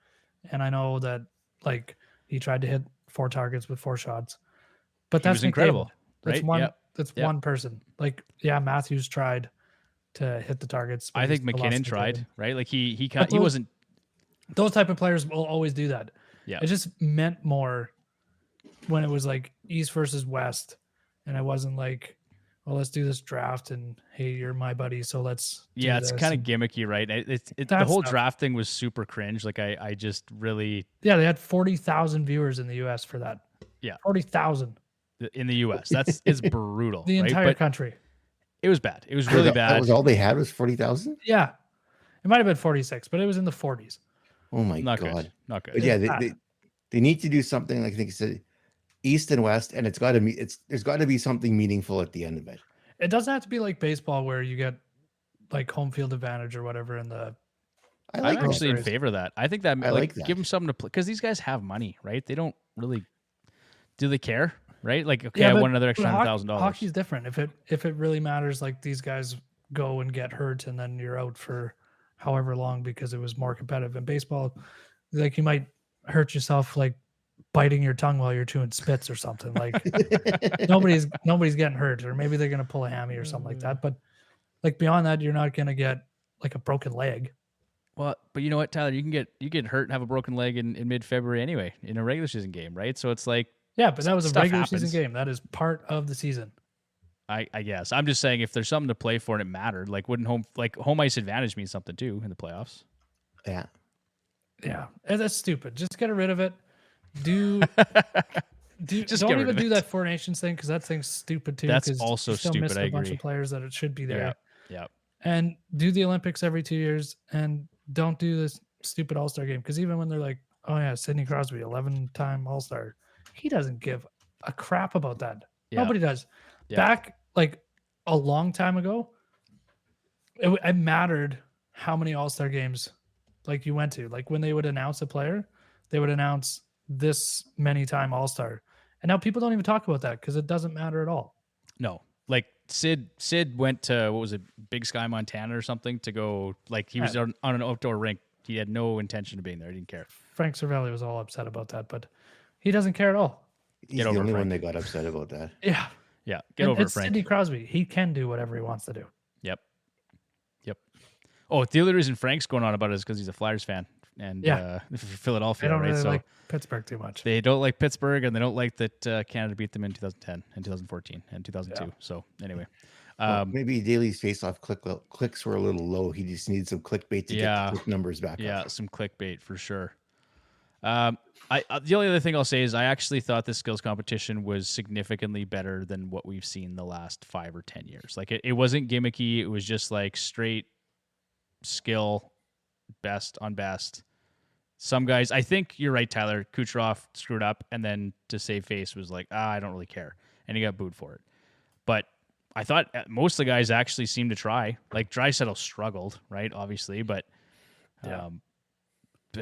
and I know that, like, he tried to hit 4 targets with 4 shots. But He that's was incredible, McDavid. That's right? one. Yep. That's Yep. one person. Like, yeah, Matthews tried to hit the targets. but I he think still lost McKinnon to tried, McDavid. right? Like he But he those- wasn't. Those type of players will always do that. Yeah. It just meant more when it was like East versus West, and it wasn't like, well, let's do this draft, and hey, you're my buddy, so let's. do Yeah, it's this. kind of And gimmicky, right? The That whole stuff. draft thing was super cringe. Like I just really yeah, they had 40,000 viewers in the U.S. for that. Yeah. 40,000, in the U.S. It's brutal. the right? entire But country. it was bad. It was really That bad. was all they had was 40,000. Yeah, it might have been 46, but it was in the 40s. Oh my Not god! good. Not good. But yeah, It's bad. they need to do something like I think you said, East and West, and it's got to be there's got to be something meaningful at the end of it. It doesn't have to be like baseball where you get like home field advantage or whatever in the. I I'm like Girl that. actually in Series. favor of that. I think that I like give that. them something to play because these guys have money, right? They don't really. Do they care? Right? Like, okay, Yeah, I but- won another extra but $100,000. Hockey's different. If it really matters, like these guys go and get hurt and then you're out for however long because it was more competitive. In baseball, like you might hurt yourself like biting your tongue while you're chewing spits or something. Like nobody's getting hurt, or maybe they're gonna pull a hammy or something like that. But like beyond that, you're not gonna get like a broken leg. Well, but you know what, Tyler? You get hurt and have a broken leg in mid-February anyway in a regular season game, right? So it's like Yeah, but that was a Stuff regular happens. season game. That is part of the season. I guess I'm just saying if there's something to play for and it mattered, like wouldn't home ice advantage mean something too in the playoffs? Yeah, Yeah, and that's stupid. Just get rid of it. Do Just don't get rid even of do it. that Four Nations thing because that thing's stupid too. That's 'cause also you still stupid, missed I a bunch agree. of players that it should be there. Yeah. And do the Olympics every 2 years, and don't do this stupid All Star game because even when they're like, oh yeah, Sidney Crosby, 11-time All Star, he doesn't give a crap about that. Yeah. Nobody does. Yeah. Back like a long time ago, it mattered how many All Star games like you went to. Like when they would announce a player, they would announce this many time All Star, and now people don't even talk about that because it doesn't matter at all. No, like Sid went to what was it, Big Sky, Montana or something to go. Like he was on an outdoor rink. He had no intention of being there. He didn't care. Frank Cervelli was all upset about that, but he doesn't care at all. he's Get the over it, only one Frank. that got upset about that. Yeah, Yeah, get and over it, it's Frank. Sidney Crosby. He can do whatever he wants to do. Yep. Oh, the other reason Frank's going on about it is because he's a Flyers fan and Yeah. Philadelphia, They don't right? really So like Pittsburgh too much. they don't like Pittsburgh, and they don't like that Canada beat them in 2010 and 2014 and 2002. Yeah. So anyway, Well, maybe Daly's face-off clicks were a little low. He just needs some clickbait to Yeah. get the click numbers back yeah, up. some clickbait for sure. The only other thing I'll say is I actually thought the skills competition was significantly better than what we've seen the last 5 or 10 years. Like it wasn't gimmicky. It was just like straight skill, best on best. Some guys, I think you're right, Tyler. Kucherov screwed up, and then to save face was like, I don't really care, and he got booed for it. But I thought most of the guys actually seemed to try. Like Draisaitl struggled, right? Obviously, but Yeah.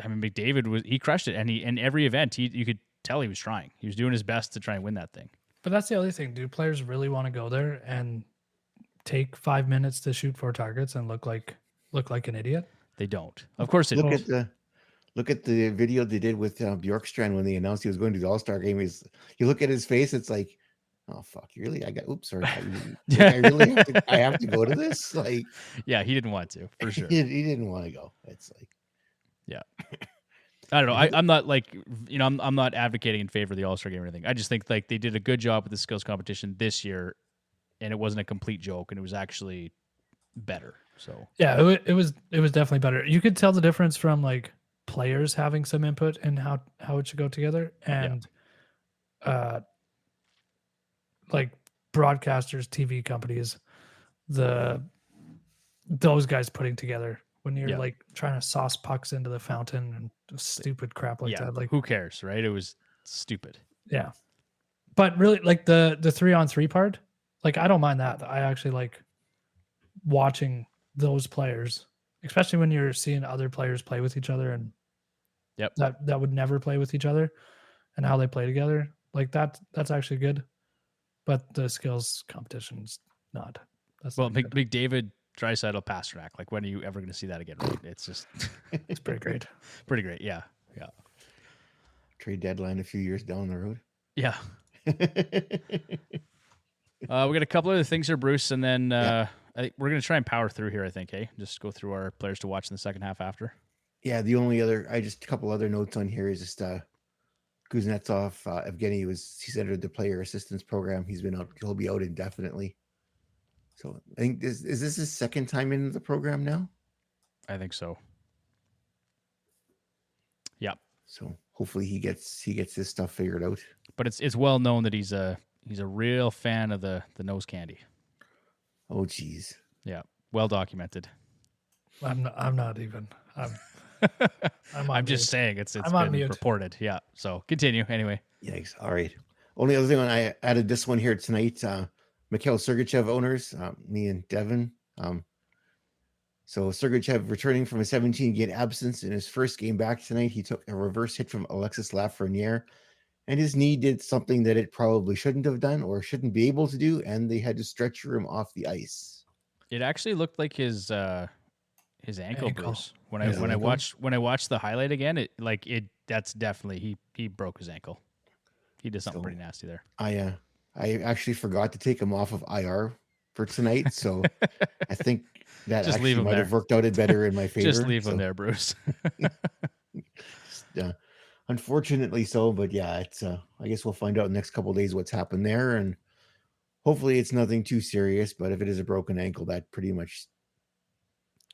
I mean, McDavid he crushed it, and in every event you could tell he was trying. He was doing his best to try and win that thing. But that's the other thing. Do players really want to go there and take 5 minutes to shoot 4 targets and look like an idiot? They don't. Of course they don't. Look at the video they did with Bjorkstrand when they announced he was going to the All-Star game. You look at his face, it's like, oh fuck, really? Sorry. I have to go to this? Like, yeah, he didn't want to, for sure. He didn't want to go. It's like, yeah. I don't know. I'm not like, I'm not advocating in favor of the All-Star game or anything. I just think like they did a good job with the skills competition this year, and it wasn't a complete joke, and it was actually better. So yeah, it was definitely better. You could tell the difference from like players having some input in how it should go together, and like broadcasters, TV companies, those guys putting together when you're like trying to sauce pucks into the fountain and stupid crap like that. Like, who cares, right? It was stupid. Yeah, but really, like the 3-on-3 part, like I don't mind that. I actually like watching those players, especially when you're seeing other players play with each other and that would never play with each other, and how they play together. Like that's actually good. But the skills competition's not. That's well, not McDavid, Draisaitl, Pasternak. Like, when are you ever going to see that again? Right? It's just, it's pretty great. Pretty great. Yeah. Trade deadline a few years down the road. Yeah. We got a couple other things here, Bruce, and then I think we're going to try and power through here. I think, hey, just go through our players to watch in the second half after. Yeah, the only other, a couple other notes on here is just Kuznetsov, Evgeny he's entered the player assistance program. He'll be out indefinitely. So I think is this his second time in the program now? I think so. Yeah. So hopefully he gets his stuff figured out. But it's well known that he's a real fan of the nose candy. Oh geez. Yeah. Well documented. I'm not even. I'm just saying it's been reported. Yeah. So continue anyway. Yikes. All right. Only other thing I added this one here tonight. Mikhail Sergachev owners, me and Devon. So Sergachev returning from a 17-game absence in his first game back tonight. He took a reverse hit from Alexis Lafreniere, and his knee did something that it probably shouldn't have done or shouldn't be able to do, and they had to stretcher him off the ice. It actually looked like his ankle. Bruce. When I watched the highlight again, that's definitely he broke his ankle. He did something pretty nasty there. I actually forgot to take him off of IR for tonight, so I think that just actually might have worked out better in my favor. Just leave him there, Bruce. Unfortunately so, but yeah, it's I guess we'll find out in the next couple of days what's happened there, and hopefully it's nothing too serious. But if it is a broken ankle, that pretty much,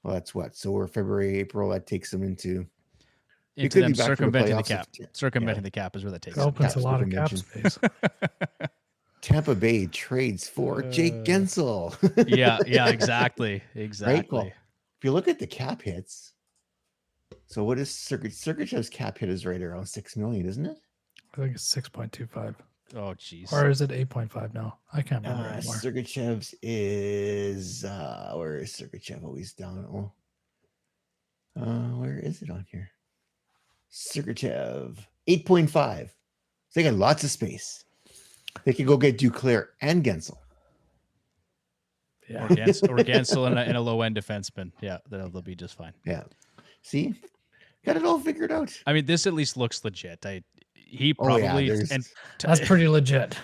well, that's what. So we're February, April. That takes them into them circumventing the cap. Circumventing the cap is where that takes. It opens a lot of cap space. Tampa Bay trades for Jake Gensel. yeah, exactly. Right? Well, if you look at the cap hits, so what is Sergachev's cap hit is right around $6 million, isn't it? I think it's 6.25. Oh, jeez. Or is it 8.5 now? I can't remember anymore. Sergachev's is where is Sergachev always down? Where is it on here? Sergachev 8.5. So they got lots of space. They could go get Duclair and Gensel. Yeah, or Gensel and a low end defenseman. Yeah, they'll be just fine. Yeah. See, got it all figured out. I mean, this at least looks legit. He probably that's pretty legit.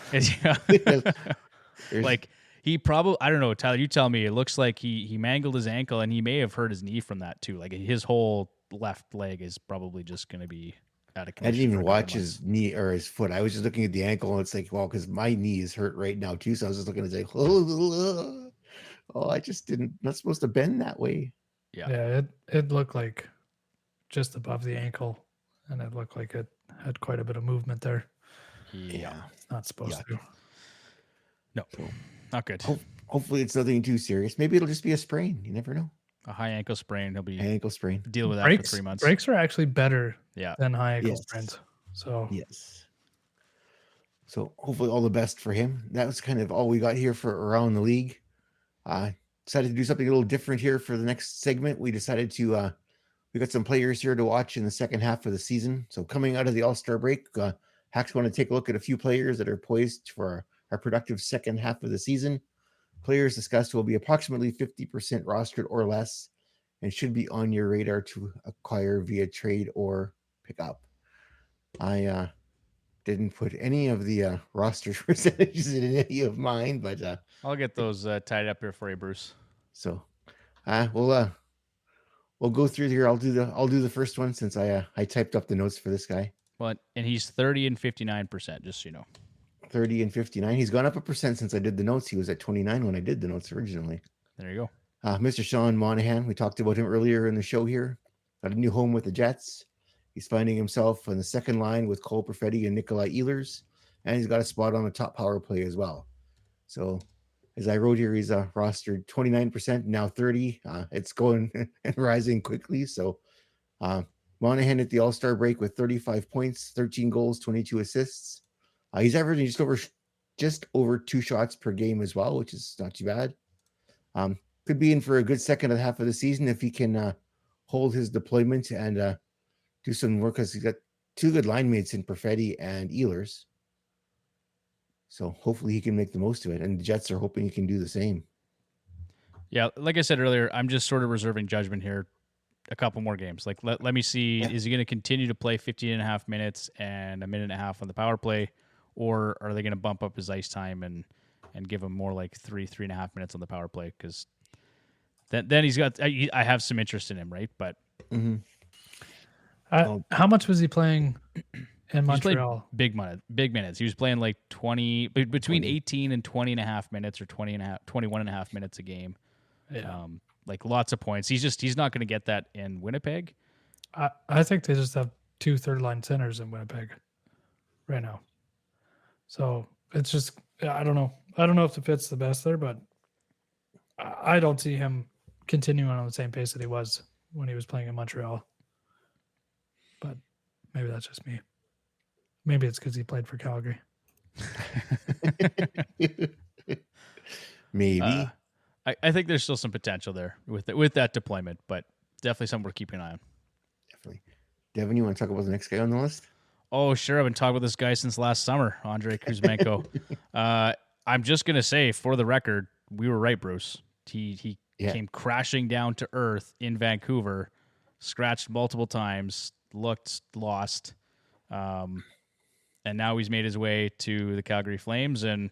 Like he probably, I don't know, Tyler, you tell me. It looks like he mangled his ankle, and he may have hurt his knee from that too. Like his whole left leg is probably just going to be out of control. I didn't even watch his knee or his foot. I was just looking at the ankle, and it's like, well, because my knee is hurt right now too. So I was just looking at it, like, I just not supposed to bend that way. Yeah, it looked like just above the ankle, and it looked like it had quite a bit of movement there. Yeah, it's not supposed to. No, not good. Hopefully, it's nothing too serious. Maybe it'll just be a sprain. You never know. A high ankle sprain. He'll be ankle sprain. Deal with that for 3 months. Breaks are actually better than high ankle sprains. So yes. So hopefully all the best for him. That was kind of all we got here for around the league. Decided to do something a little different here for the next segment. We decided to we got some players here to watch in the second half of the season. So coming out of the All-Star break, Hacks want to take a look at a few players that are poised for our productive second half of the season. Players discussed will be approximately 50% rostered or less and should be on your radar to acquire via trade or pick up. I didn't put any of the roster percentages in any of mine, but I'll get those tied up here for you, Bruce. so we'll go through here. I'll do the first one since I typed up the notes for this guy. But and he's 30 and 59%, just so you know. 30 and 59. He's gone up 1% since I did the notes. He was at 29 when I did the notes originally. There you go. Mr. Sean Monahan, we talked about him earlier in the show here. Got a new home with the Jets. He's finding himself on the second line with Cole Perfetti and Nikolai Ehlers, and he's got a spot on the top power play as well. So, as I wrote here, he's rostered 29%, now 30. It's going and rising quickly. So, Monahan at the All-Star break with 35 points, 13 goals, 22 assists. He's averaging just over 2 shots per game as well, which is not too bad. Could be in for a good second half of the season if he can hold his deployment and do some work, because he's got 2 good line mates in Perfetti and Ehlers. So hopefully he can make the most of it, and the Jets are hoping he can do the same. Yeah, like I said earlier, I'm just sort of reserving judgment here. A couple more games. Like, let me see, is he going to continue to play 15 and a half minutes and a minute and a half on the power play, or are they going to bump up his ice time and give him more like 3.5 minutes on the power play? Because then he's got, I have some interest in him, right? But how much was he playing in Montreal? Big minutes. He was playing like between 18 and 20 and a half minutes, or 21 and a half minutes a game. Yeah. Like lots of points. He's not going to get that in Winnipeg. I think they just have 2 third-line centers in Winnipeg right now. So it's just, I don't know. I don't know if the fit's the best there, but I don't see him continuing on the same pace that he was when he was playing in Montreal. But maybe that's just me. Maybe it's because he played for Calgary. Maybe. I think there's still some potential there with that deployment, but definitely something we're keeping an eye on. Definitely. Devon, you want to talk about the next guy on the list? Oh, sure. I've been talking about this guy since last summer, Andrei Kuzmenko. I'm just going to say, for the record, we were right, Bruce. He came crashing down to earth in Vancouver, scratched multiple times, looked lost, and now he's made his way to the Calgary Flames, and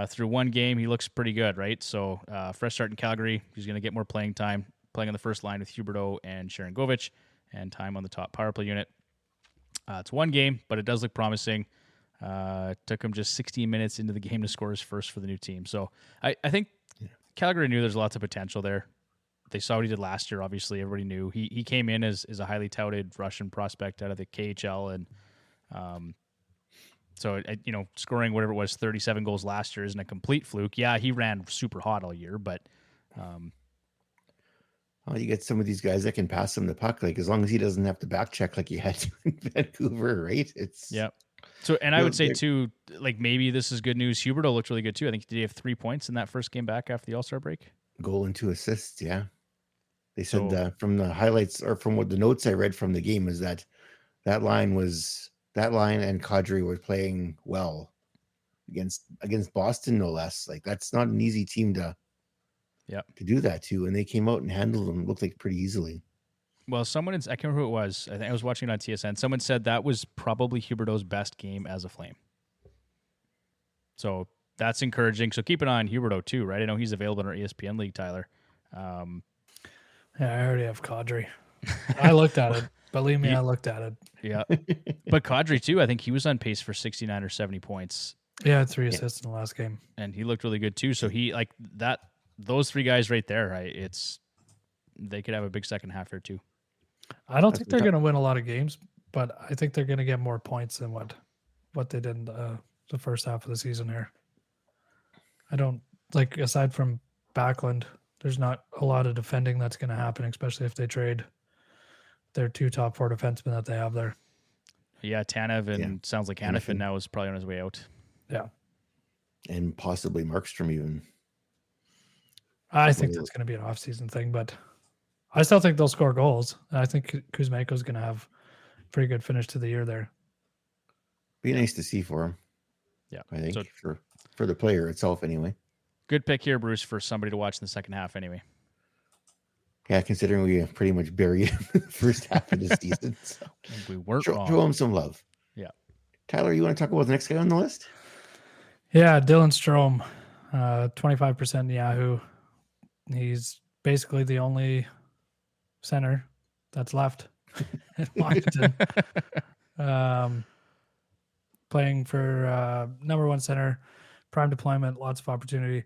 through one game, he looks pretty good, right? So fresh start in Calgary. He's going to get more playing time, playing on the first line with Huberdeau and Sharangovich, and time on the top power play unit. It's one game, but it does look promising. Took him just 16 minutes into the game to score his first for the new team. So I think Calgary knew there's lots of potential there. They saw what he did last year, obviously. Everybody knew. He came in as a highly touted Russian prospect out of the KHL, and so scoring whatever it was, 37 goals last year isn't a complete fluke. Yeah, he ran super hot all year, but you get some of these guys that can pass him the puck, like as long as he doesn't have to back check like he had to in Vancouver, right? It's So, and I would say too, like maybe this is good news. Huberdeau looked really good too. I think did he have 3 points in that first game back after the All-Star break? Goal and 2 assists. Yeah, they said from the highlights or from what the notes I read from the game is that line and Kadri were playing well against Boston, no less. Like that's not an easy team to do that to, and they came out and handled them. Looked like pretty easily. Well, I can't remember who it was. I think I was watching it on TSN. Someone said that was probably Huberdeau's best game as a Flame. So that's encouraging. So keep an eye on Huberdeau too, right? I know he's available in our ESPN league, Tyler. Yeah, I already have Kadri. I looked at it. Believe me, I looked at it. Yeah. But Kadri too, I think he was on pace for 69 or 70 points. Yeah, 3 assists in the last game. And he looked really good too. So he like that. Those 3 guys right there, they could have a big second half here too. I don't think they're going to win a lot of games, but I think they're going to get more points than what they did in the first half of the season here. I don't like, aside from Backlund, there's not a lot of defending that's going to happen, especially if they trade their 2 top 4 defensemen that they have there. Yeah, Tanev and sounds like Hanifin now is probably on his way out. Yeah. And possibly Markstrom even. I think that's going to be an off-season thing, but I still think they'll score goals. I think Kuzmenko is going to have a pretty good finish to the year there. Be nice to see for him. Yeah. I think So, for the player itself anyway. Good pick here, Bruce, for somebody to watch in the second half anyway. Yeah, considering we pretty much buried him in the first half of the season. So. We weren't wrong. Show him some love. Yeah. Tyler, you want to talk about the next guy on the list? Yeah, Dylan Strome, 25% Yahoo. He's basically the only center that's left in Washington. Playing for number one center, prime deployment, lots of opportunity.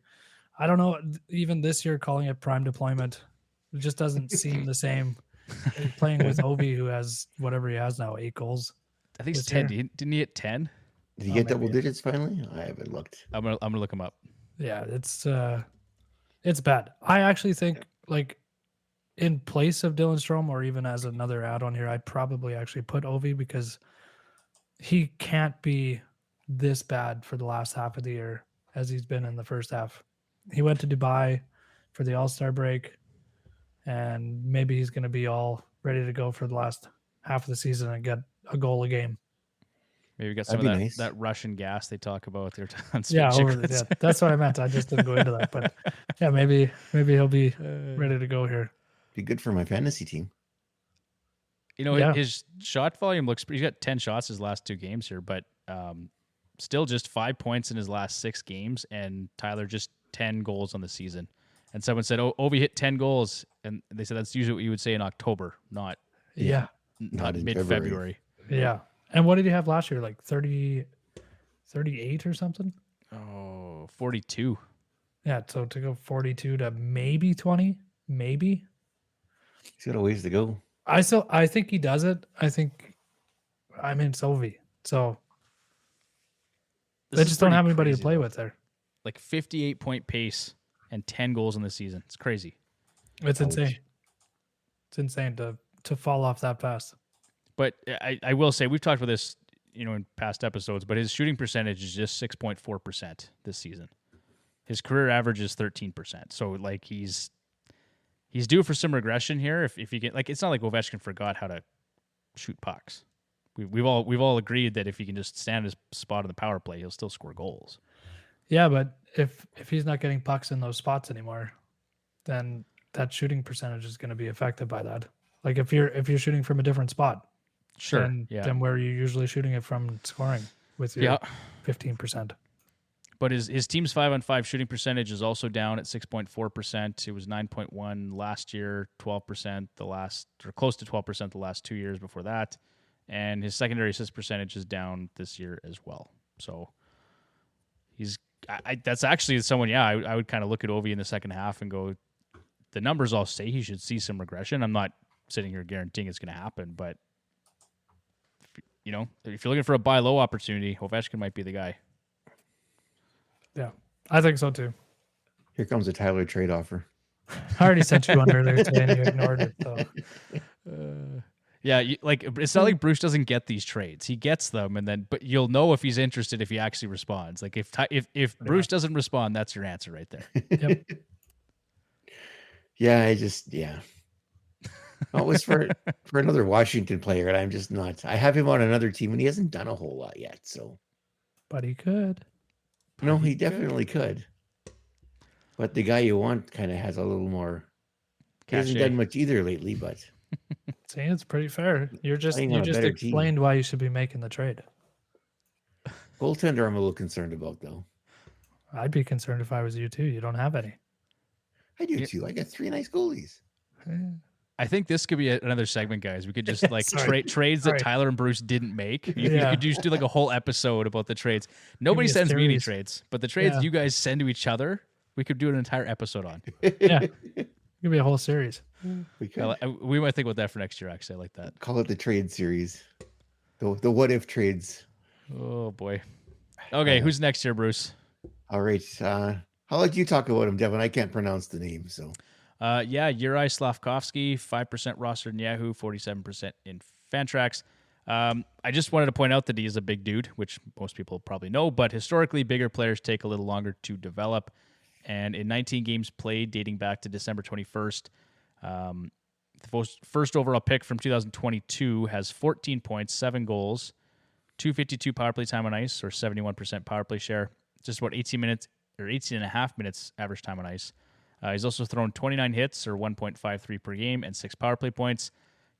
I don't know, even this year calling it prime deployment, it just doesn't seem the same. Playing with Ovi, who has whatever he has now, 8 goals. I think it's 10. Didn't he hit 10? Did he get double digits finally? I haven't looked. I'm gonna look him up. Yeah, it's bad. I actually think, like, in place of Dylan Strome, or even as another add-on here, I'd probably actually put Ovi, because he can't be this bad for the last half of the year as he's been in the first half. He went to Dubai for the All-Star break, and maybe he's going to be all ready to go for the last half of the season and get a goal a game. Maybe get some of that, that Russian gas they talk about there. Yeah, that's what I meant. I just didn't go into that, but yeah, maybe he'll be ready to go here. Be good for my fantasy team. You know, his shot volume looks. He's got 10 shots his last 2 games here, but still just 5 points in his last 6 games, and Tyler just 10 goals on the season. And someone said, "Oh, Ovi hit 10 gols," and they said that's usually what you would say in October, not mid-February. Yeah. And what did he have last year? Like 30, 38 or something? Oh, 42. Yeah, so to go 42 to maybe 20, maybe. He's got a ways to go. I think he does it. It's Ovi. So they just don't have anybody to play with there. Like 58-point pace and 10 goals in the season. It's crazy. It's insane. It's insane to fall off that fast. But I will say, we've talked about this, in past episodes, but his shooting percentage is just 6.4% this season. His career average is 13%. So like he's due for some regression here. If he get, like, it's not like Ovechkin forgot how to shoot pucks. We've all agreed that if he can just stand his spot in the power play, he'll still score goals. Yeah, but if he's not getting pucks in those spots anymore, then that shooting percentage is going to be affected by that. Like if you're shooting from a different spot, sure, than where you're usually shooting it from scoring with your 15%. But his team's 5-on-5 shooting percentage is also down at 6.4%. It was 9.1 last year, 12% close to 12% the last 2 years before that. And his secondary assist percentage is down this year as well. So that's actually someone, I would kind of look at Ovi in the second half and go, the numbers all say he should see some regression. I'm not sitting here guaranteeing it's going to happen, but if you're looking for a buy low opportunity, Ovechkin might be the guy. Yeah, I think so too. Here comes a Tyler trade offer. I already sent you one earlier today and you ignored it. So. It's not like Bruce doesn't get these trades. He gets them, but you'll know if he's interested if he actually responds. Like if Bruce doesn't respond, that's your answer right there. Yep. It was for another Washington player, and I'm just not. I have him on another team, and he hasn't done a whole lot yet. So, but he could. No, he definitely could. But the guy you want kind of has a little more. He hasn't done much either lately, but. See, it's pretty fair. You just explained why you should be making the trade. Goaltender, I'm a little concerned about, though. I'd be concerned if I was you too. You don't have any. I do too. I got 3 nice goalies. I think this could be another segment, guys. We could just trades that Tyler and Bruce didn't make. You could just do like a whole episode about the trades. Nobody sends me any trades, but the trades you guys send to each other, we could do an entire episode on. Yeah, it could be a whole series. We might think about that for next year. Actually, I like that. Call it the trade series. The what if trades. Oh boy. Okay, who's next here, Bruce? All right. I'll let you talk about him, Devon. I can't pronounce the name, so. Juraj Slafkovsky, 5% rostered in Yahoo, 47% in Fantrax. I just wanted to point out that he is a big dude, which most people probably know, but historically, bigger players take a little longer to develop. And in 19 games played, dating back to December 21st, the first overall pick from 2022 has 14 points, 7 goals, 252 power play time on ice, or 71% power play share, just about 18 minutes or 18 and a half minutes average time on ice. He's also thrown 29 hits, or 1.53 per game, and 6 power play points.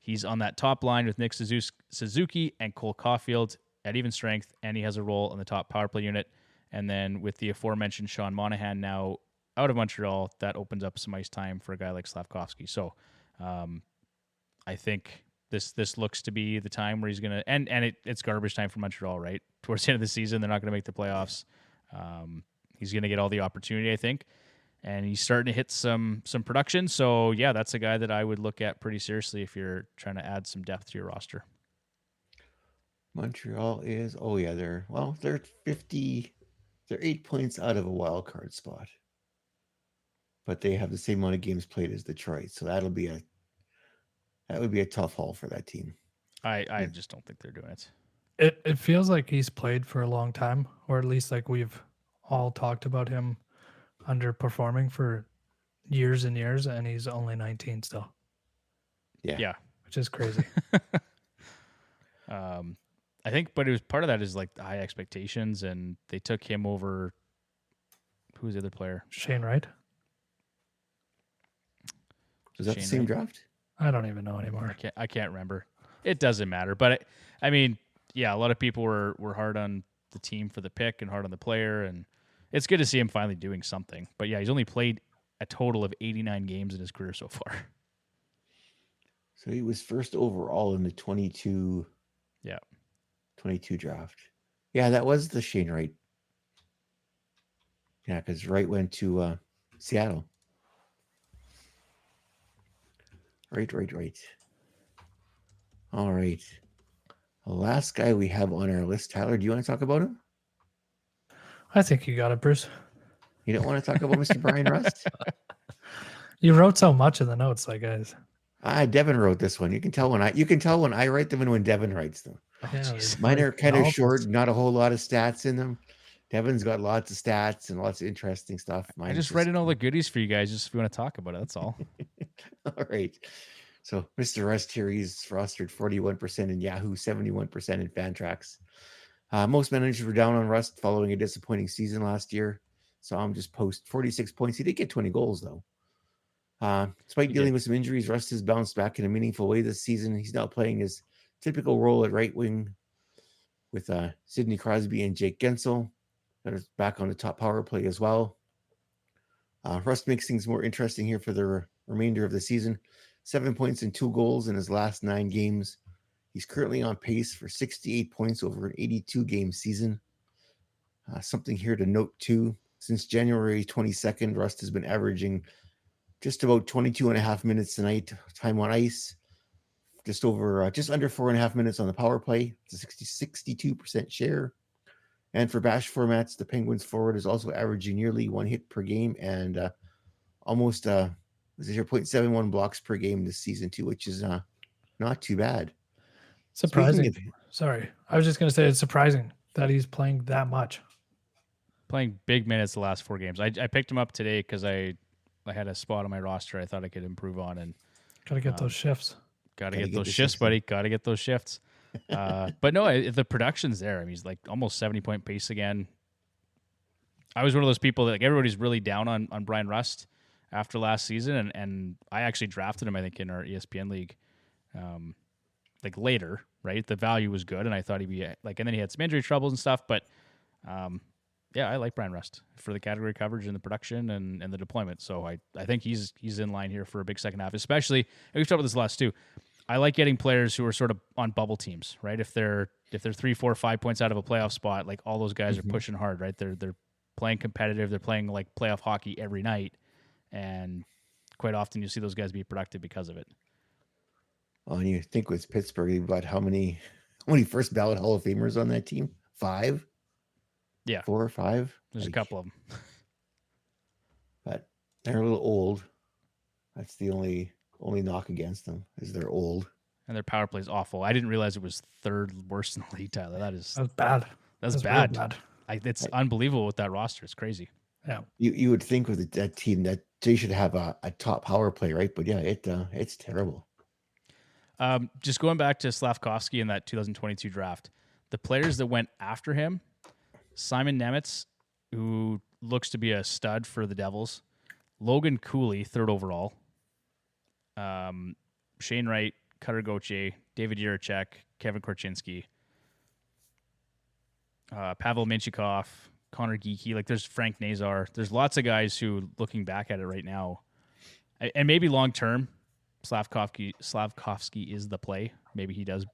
He's on that top line with Nick Suzuki and Cole Caulfield at even strength, and he has a role in the top power play unit. And then with the aforementioned Sean Monahan now out of Montreal, that opens up some ice time for a guy like Slafkovsky. So I think this looks to be the time where he's going to – and it's garbage time for Montreal, right? Towards the end of the season, they're not going to make the playoffs. He's going to get all the opportunity, I think. And he's starting to hit some production. So, yeah, that's a guy that I would look at pretty seriously if you're trying to add some depth to your roster. Montreal is, they're 8 points out of a wild card spot. But they have the same amount of games played as Detroit. So that would be a tough haul for that team. I just don't think they're doing it. It feels like he's played for a long time, or at least like we've all talked about him underperforming for years and years, and he's only 19 still. Yeah. Which is crazy. I think, but it was part of that is like the high expectations, and they took him over. Who was the other player? Shane Wright. Was that the same draft? I don't even know anymore. I can't remember. It doesn't matter, but I mean, yeah, a lot of people were hard on the team for the pick and hard on the player, and it's good to see him finally doing something. But yeah, he's only played a total of 89 games in his career so far. So he was first overall in the 22 draft. Yeah, that was the Shane Wright. Yeah, because Wright went to Seattle. Right. All right. The last guy we have on our list, Tyler, do you want to talk about him? I think you got it, Bruce. You don't want to talk about Mr. Bryan Rust? You wrote so much in the notes, like guys. Devon wrote this one. You can tell when I write them and when Devon writes them. Yeah, Mine are kind of short, not a whole lot of stats in them. Devon's got lots of stats and lots of interesting stuff. I just read in all the goodies for you guys, just if you want to talk about it. That's all. All right. So Mr. Rust here, he's rostered 41% in Yahoo, 71% in Fantrax. Most managers were down on Rust following a disappointing season last year. Saw him just post 46 points. He did get 20 goals, though. Despite dealing with some injuries, Rust has bounced back in a meaningful way this season. He's now playing his typical role at right wing with Sidney Crosby and Jake Gensel. That is back on the top power play as well. Rust makes things more interesting here for the remainder of the season. 7 points and 2 goals in his last 9 games. He's currently on pace for 68 points over an 82-game season. Something here to note, too. Since January 22nd, Rust has been averaging just about 22 and a half minutes a night time on ice. Just under 4.5 minutes on the power play. It's a 62% share. And for bash formats, the Penguins forward is also averaging nearly 1 hit per game and almost 0.71 blocks per game this season too, which is not too bad. Surprising. Sorry, I was just going to say it's surprising that he's playing that much. Playing big minutes the last 4 games. I picked him up today because I had a spot on my roster I thought I could improve on, and got to get those shifts. Got to get those shifts, buddy. Got to get those shifts. But no, the production's there. I mean, he's like almost 70-point pace again. I was one of those people that like everybody's really down on Bryan Rust after last season, and I actually drafted him, I think, in our ESPN league, like later, right? The value was good, and I thought he'd be like, and then he had some injury troubles and stuff, but yeah, I like Bryan Rust for the category coverage and the production and the deployment. So I think he's in line here for a big second half, especially, and we've talked about this last too. I like getting players who are sort of on bubble teams, right? If they're 3, 4, 5 points out of a playoff spot, like all those guys are pushing hard, right? They're playing competitive. They're playing like playoff hockey every night, and quite often you see those guys be productive because of it. Well, and you think with Pittsburgh, about how many first ballot Hall of Famers on that team? 5? Yeah, 4 or 5. There's a couple of them, but they're a little old. That's the only knock against them is they're old. And their power play is awful. I didn't realize it was third worst in the league, Tyler. That's bad. That's real bad. bad. It's unbelievable with that roster. It's crazy. Yeah. You would think with that team that they should have a top power play, right? But yeah, it's terrible. Just going back to Slafkovsky in that 2022 draft, the players that went after him, Simon Nemec, who looks to be a stud for the Devils, Logan Cooley, 3rd overall, Shane Wright, Cutter Gauthier, David Juraj, Kevin Korchinski, Pavel Minchikov, Connor Geeky. Like, there's Frank Nazar. There's lots of guys who, looking back at it right now, and maybe long term, Slafkovsky is the play. Maybe he does,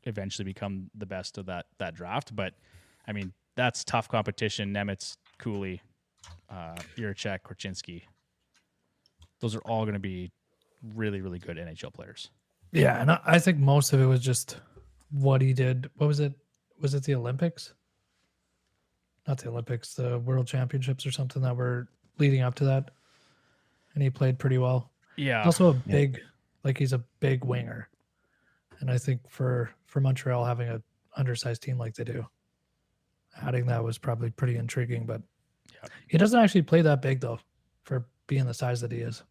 eventually become the best of that draft. But I mean, that's tough competition. Nemec, Cooley, Juraj, Korchinski. Those are all going to be really, really good NHL players. Yeah, and I think most of it was just what he did. What was it? Was it the Olympics? Not the Olympics, the World Championships or something that were leading up to that. And he played pretty well. Yeah. Also a big, he's a big winger. And I think for Montreal having an undersized team like they do, adding that was probably pretty intriguing. But he doesn't actually play that big, though, for being the size that he is.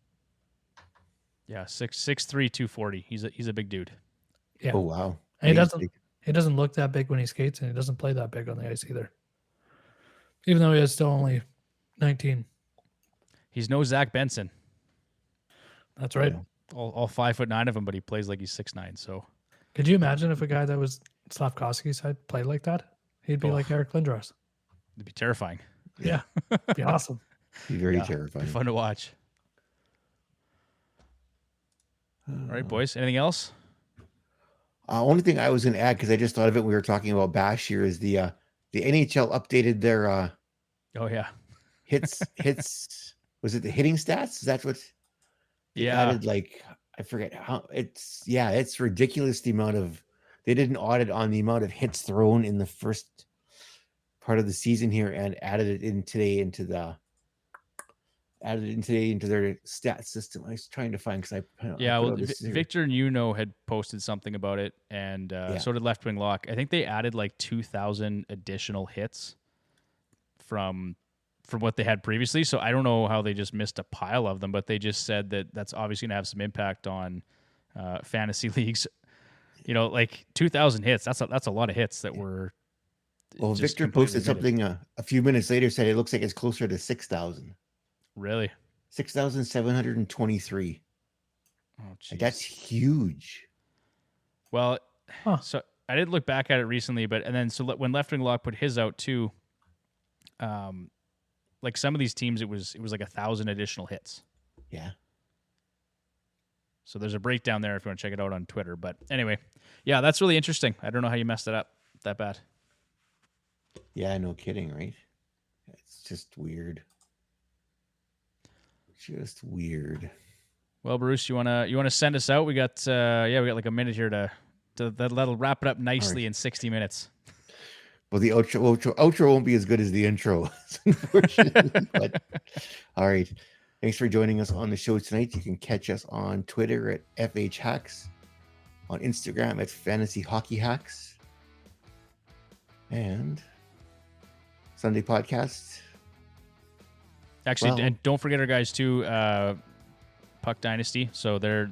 Yeah, 6'3", 240. He's a big dude. Yeah. Oh wow. And he doesn't look that big when he skates, and he doesn't play that big on the ice either. Even though he is still only 19. He's no Zach Benson. That's right. All 5'9" of him, but he plays like he's 6'9". So could you imagine if a guy that was Slafkovsky's side played like that? He'd be like Eric Lindros. It'd be terrifying. Yeah. It'd be awesome. Be very terrifying. Be fun to watch. All right, boys. Anything else? Only thing I was going to add, because I just thought of it when we were talking about Bash here, is the NHL updated their oh yeah hits. Was it the hitting stats? Is that what? Added, like, I forget how it's ridiculous the amount of, they did an audit on the amount of hits thrown in the first part of the season here and added it in today into their stat system. I was trying to find, because Victor Nuno had posted something about it, and so did Left Wing Lock. I think they added like 2,000 additional hits from what they had previously. So I don't know how they just missed a pile of them, but they just said that that's obviously going to have some impact on fantasy leagues. Like 2,000 hits. That's a lot of hits that were. Well, Victor posted something a few minutes later, said it looks like it's closer to 6,000. Really? 6,723. Oh, geez. That's huge. Well, so I did look back at it recently, but when Left Wing Lock put his out too, like some of these teams, it was like 1,000 additional hits. Yeah. So there's a breakdown there if you want to check it out on Twitter. But anyway, yeah, that's really interesting. I don't know how you messed it up that bad. Yeah, no kidding, right? It's just weird. Just weird. Well, Bruce, you wanna send us out? We got like a minute here to that'll wrap it up nicely in 60 minutes. Well, the outro won't be as good as the intro, unfortunately. But all right. Thanks for joining us on the show tonight. You can catch us on Twitter at FHHacks, on Instagram at Fantasy Hockey Hacks, and Sunday podcast. Actually, and don't forget our guys too, Puck Dynasty. So they're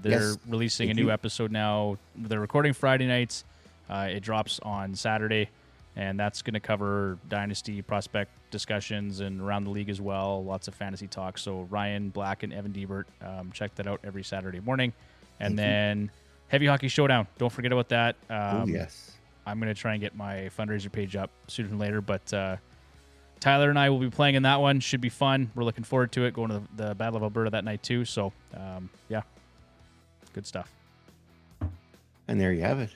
releasing a new episode now. They're recording Friday nights. It drops on Saturday, and that's going to cover Dynasty prospect discussions and around the league as well. Lots of fantasy talk. So Ryan Black and Evan Diebert, check that out every Saturday morning. And then Heavy Hockey Showdown. Don't forget about that. Yes. I'm going to try and get my fundraiser page up sooner than later, but Tyler and I will be playing in that one. Should be fun. We're looking forward to it. Going to the Battle of Alberta that night too. So, good stuff. And there you have it.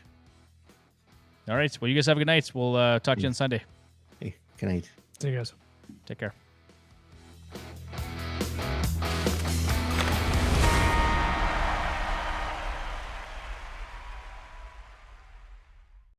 All right. Well, you guys have a good night. We'll talk to you on Sunday. Hey, good night. See you guys. Take care.